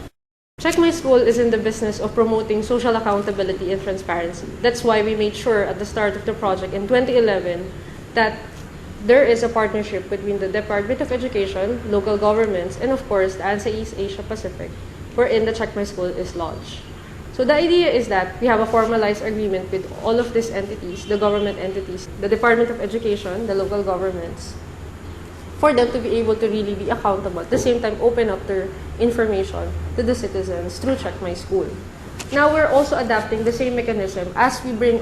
Check My School is in the business of promoting social accountability and transparency. That's why we made sure at the start of the project in 2011 that there is a partnership between the Department of Education, local governments, and of course the ANSA East Asia Pacific, wherein the Check My School is launched. So the idea is that we have a formalized agreement with all of these entities, the government entities, the Department of Education, the local governments, for them to be able to really be accountable. At the same time, open up their information to the citizens through Check My School. Now we're also adapting the same mechanism as we bring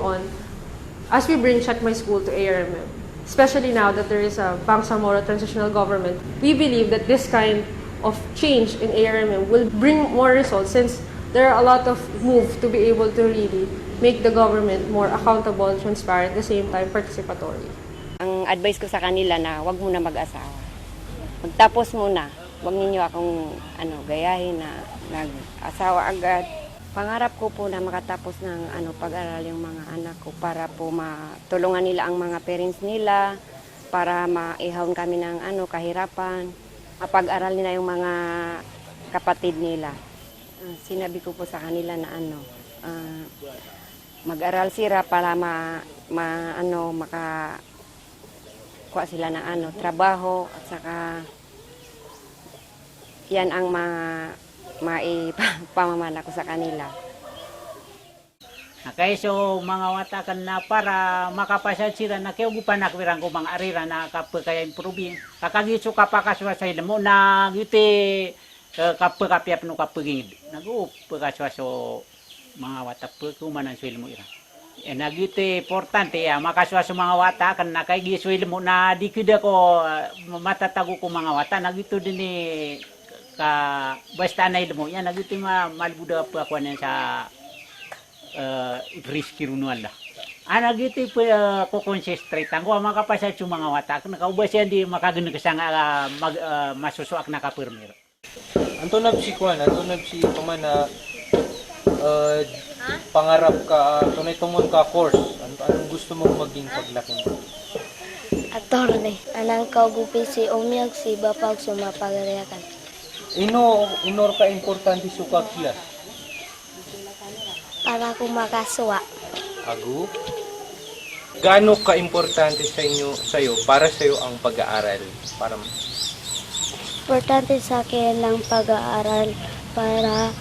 Check My School to ARMM. Especially now that there is a Bangsamoro transitional government, we believe that this kind of change in ARMM will bring more results since there are a lot of moves to be able to really make the government more accountable, transparent, at the same time participatory. Ang advice ko sa kanila na wag muna mag-asawa. Magtapos muna. Wag ninyo akong gayahin na nag-asawa agad. Pangarap ko po na makatapos ng pag-aral yung mga anak ko para po matulungan nila ang mga parents nila, para maihawon kami ng kahirapan, mapag-aral nila yung mga kapatid nila. Sinabi ko po sa kanila na mag-aral sila para makakuha sila ng trabaho at saka yan ang maipamamana ko sa kanila. Okay, so mga watakan na para makapasad sila na kayo gupanak wirang ko mga arira na kapagkaya improve. Kakagiso kapakaswa sa ilmo na giti kapagkapya no kapagingid. Nag-upagkaswa so mga watapag kumanan sa ilmo ira. Nagiti importante makaswa sa mga watakan na kay giso ilmo na di kida ko matatago ko mga wata nagito din ni ka basta na ilmo yan nagiti malbuda pa ako sa riski runuan lah. Nagiti ko concentrate ko makapasad sa mga wata nakaubas yan di makagano kasang masusuak na kapirmero. Antonab si pamana pangarap ka tunay tumon ka course anong gusto mong maging paglaki mo? Attorney, anang kaugupi si umiyag si bapag sumapagariakan. Inor ka importante sa class? Para ko makaswa. Agu? Gaano ka importante sa'yo para sa'yo ang pag-aaral? Importante sa akin ang pag-aaral para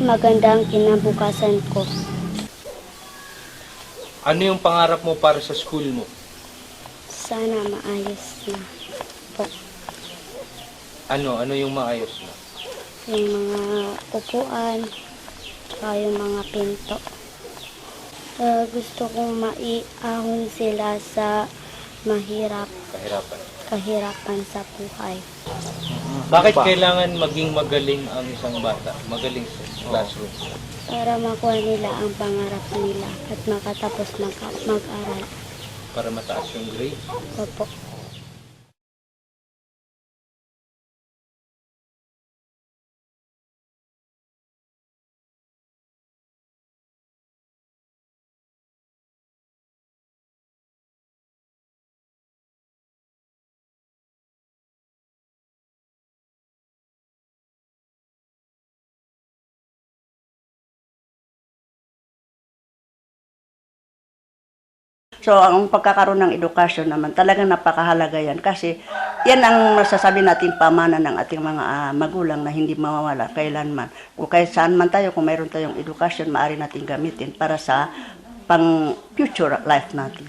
magandang kinabukasan ko. Ano yung pangarap mo para sa school mo? Sana maayos na po. Ano yung maayos na? Yung mga upuan, yung mga pinto. Gusto kong maiahon sila sa kahirapan sa buhay. Bakit kailangan maging magaling ang isang bata? Magaling sa classroom? Para makuha nila ang pangarap nila at makatapos mag-aral. Para mataas yung grade? Opo. So, ang pagkakaroon ng edukasyon naman, talagang napakahalaga yan. Kasi, yan ang masasabi natin pamana ng ating mga magulang na hindi mawawala kailanman. Kung kahit saan man tayo, kung mayroon tayong edukasyon, maaari natin gamitin para sa pang-future life natin.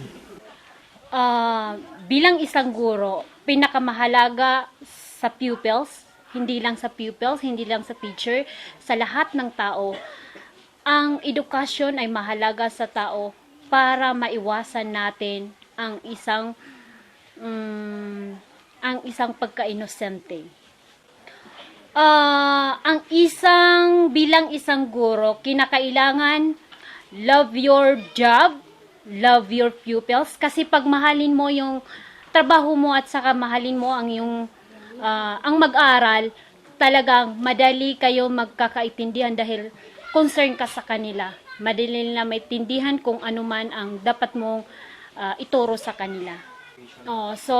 Bilang isang guro, pinakamahalaga sa pupils, hindi lang sa pupils, hindi lang sa teacher, sa lahat ng tao, ang edukasyon ay mahalaga sa tao para maiwasan natin ang isang ang isang pagka-inosente. Ang isang bilang isang guro, kinakailangan love your job, love your pupils, kasi pag mahalin mo yung trabaho mo at saka mahalin mo ang ang mag-aral, talagang madali kayo magkakaintindihan dahil concern ka sa kanila. Madali nila maintindihan kung ano man ang dapat mong ituro sa kanila. So,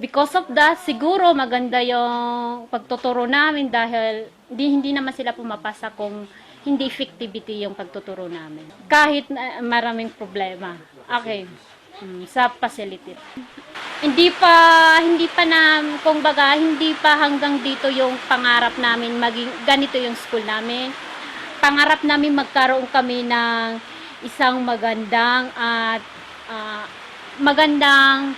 because of that, siguro maganda yung pagtuturo namin dahil hindi naman sila pumapasa kung hindi effectivity yung pagtuturo namin. Kahit maraming problema. Okay. Sa facility. Hindi pa na, kumbaga, hindi pa hanggang dito yung pangarap namin maging ganito yung school namin. Pangarap namin magkaroon kami ng isang magandang at magandang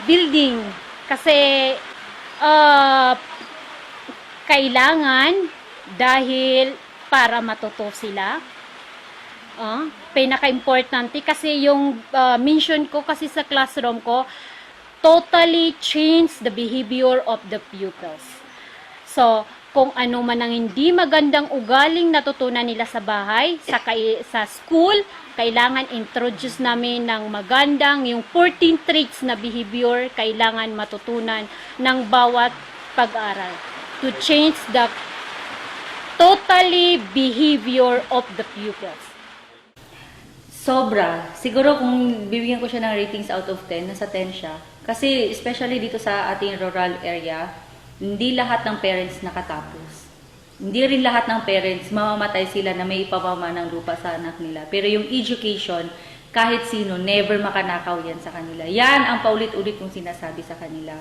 building kasi kailangan dahil para matuto sila. Pinaka-importante kasi yung mission ko kasi sa classroom ko, totally change the behavior of the pupils. So, kung ano man ang hindi magandang ugaling natutunan nila sa bahay, sa school, kailangan introduce namin ng magandang, yung 14 traits na behavior, kailangan matutunan ng bawat pag-aral to change the totally behavior of the pupils. Sobra. Siguro kung bibigyan ko siya ng ratings out of 10, nasa 10 siya. Kasi especially dito sa ating rural area, hindi lahat ng parents nakatapos. Hindi rin lahat ng parents mamamatay sila na may ipapama ng lupa sa anak nila. Pero yung education, kahit sino, never makanakaw yan sa kanila. Yan ang paulit-ulit kong sinasabi sa kanila.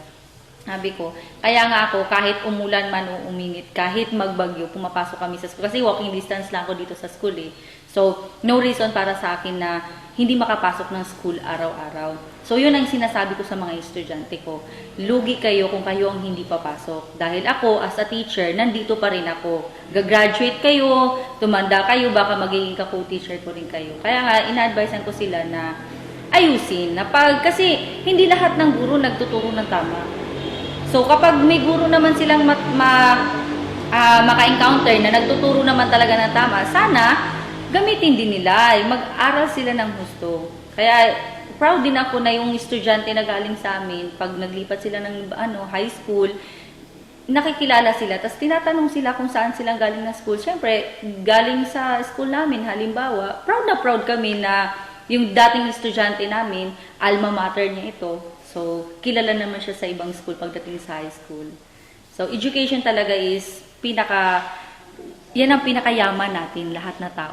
Sabi ko, kaya nga ako, kahit umulan man o uminit, kahit magbagyo, pumapasok kami sa school. Kasi walking distance lang ako dito sa school eh. So, no reason para sa akin na hindi makapasok ng school araw-araw. So, yun ang sinasabi ko sa mga estudyante ko. Lugi kayo kung kayo ang hindi papasok. Dahil ako, as a teacher, nandito pa rin ako. Gagraduate kayo, tumanda kayo, baka magiging ka-co-teacher ko rin kayo. Kaya nga, ina-advisean ko sila na ayusin. Kasi hindi lahat ng guro nagtuturo ng tama. So, kapag may guro naman silang maka-encounter na nagtuturo naman talaga ng tama, sana gamitin din nila. Mag-aral sila ng husto. Kaya, proud din ako na yung estudyante na galing sa amin, pag naglipat sila ng high school, nakikilala sila. Tapos tinatanong sila kung saan sila galing na school. Siyempre, galing sa school namin, halimbawa, proud na proud kami na yung dating estudyante namin, alma mater niya ito. So, kilala naman siya sa ibang school pagdating sa high school. So, education talaga is yan ang pinakayaman natin, lahat na tao.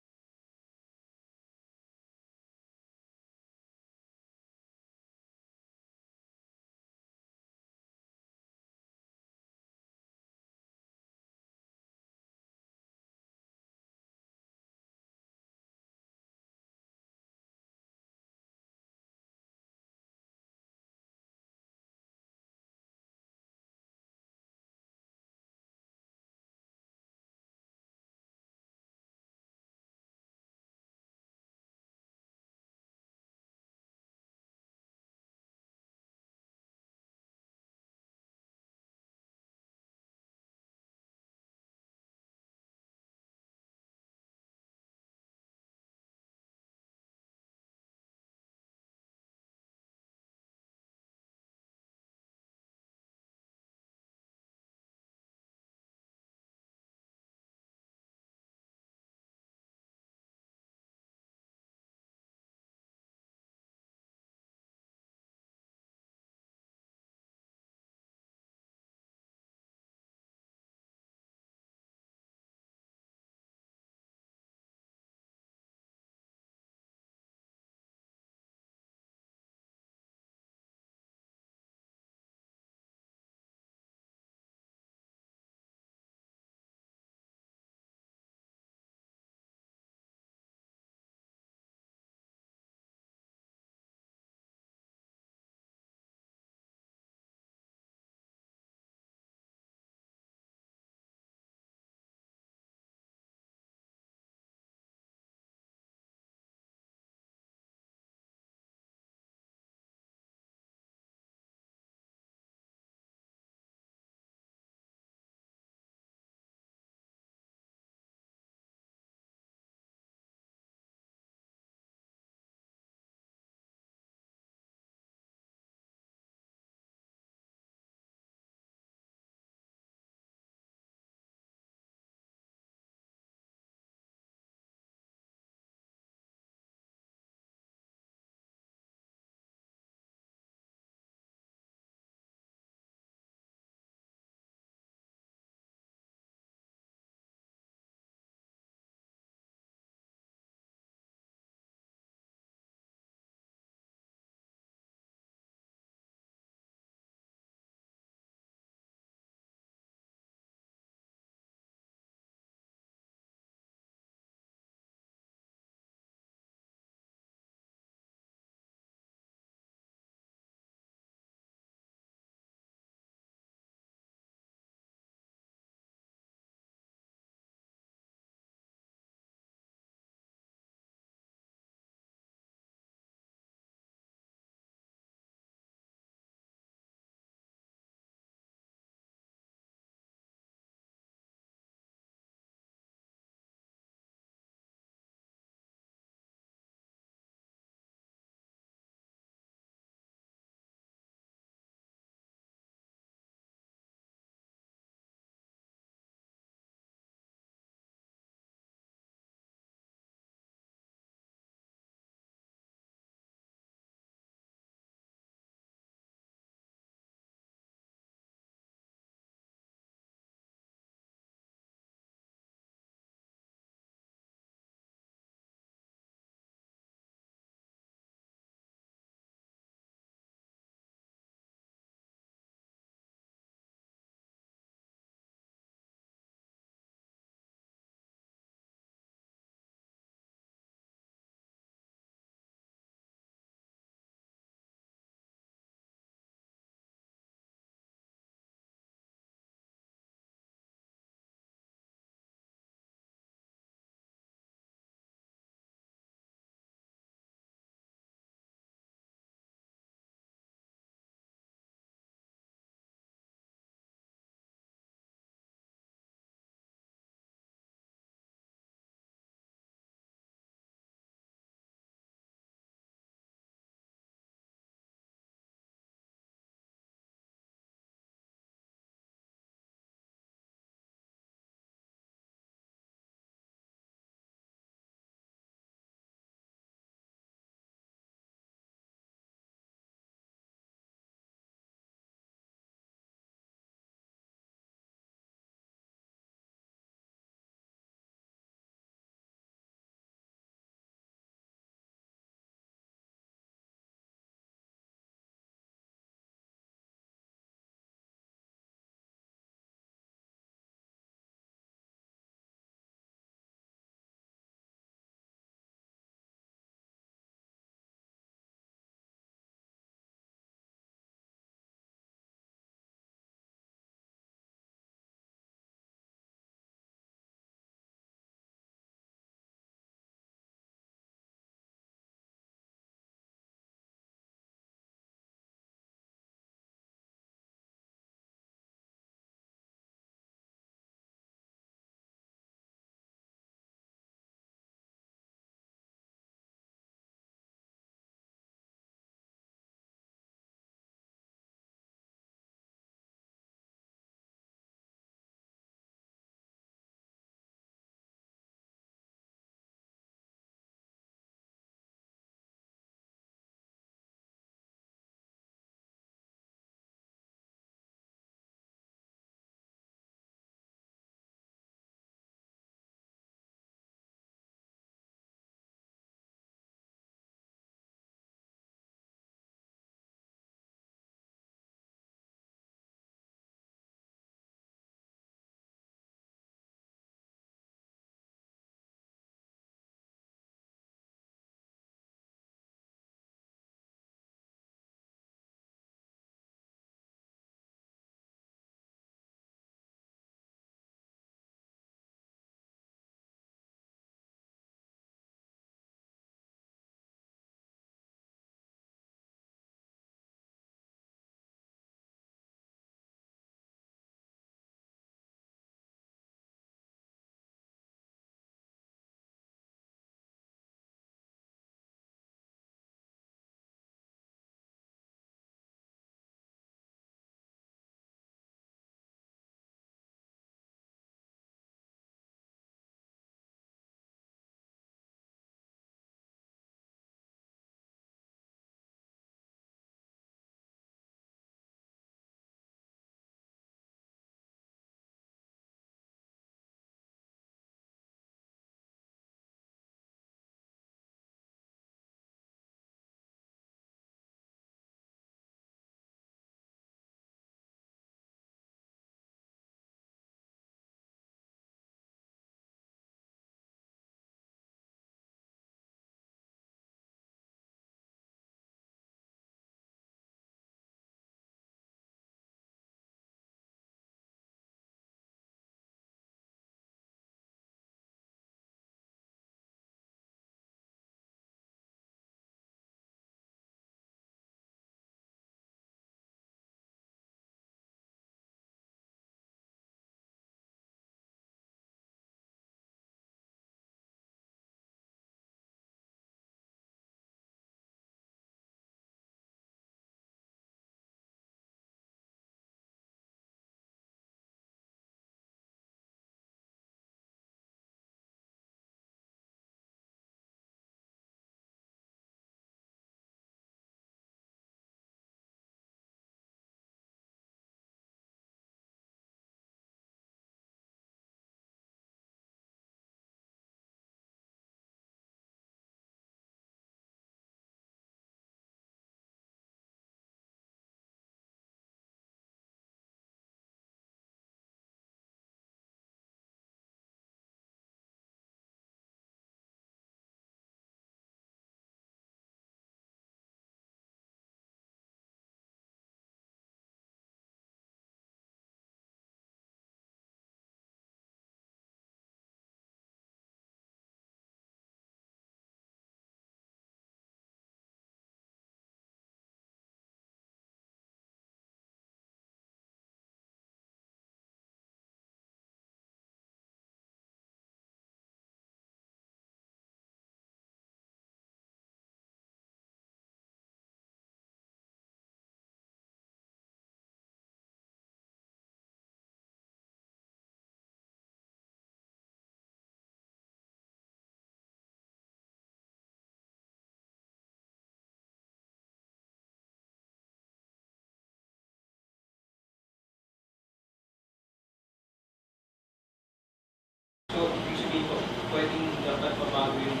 pwedeng dapat mabago yung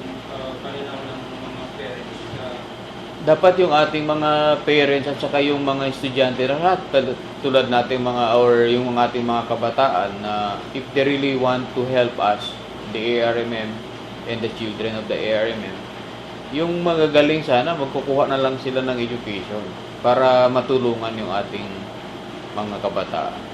pananaw ng mga parents na Dapat yung ating mga parents at saka yung mga estudyante, lahat tulad nating yung ating mga kabataan na if they really want to help us, the ARMM and the children of the ARMM, yung magagaling sana, magkukuha na lang sila ng education para matulungan yung ating mga kabataan.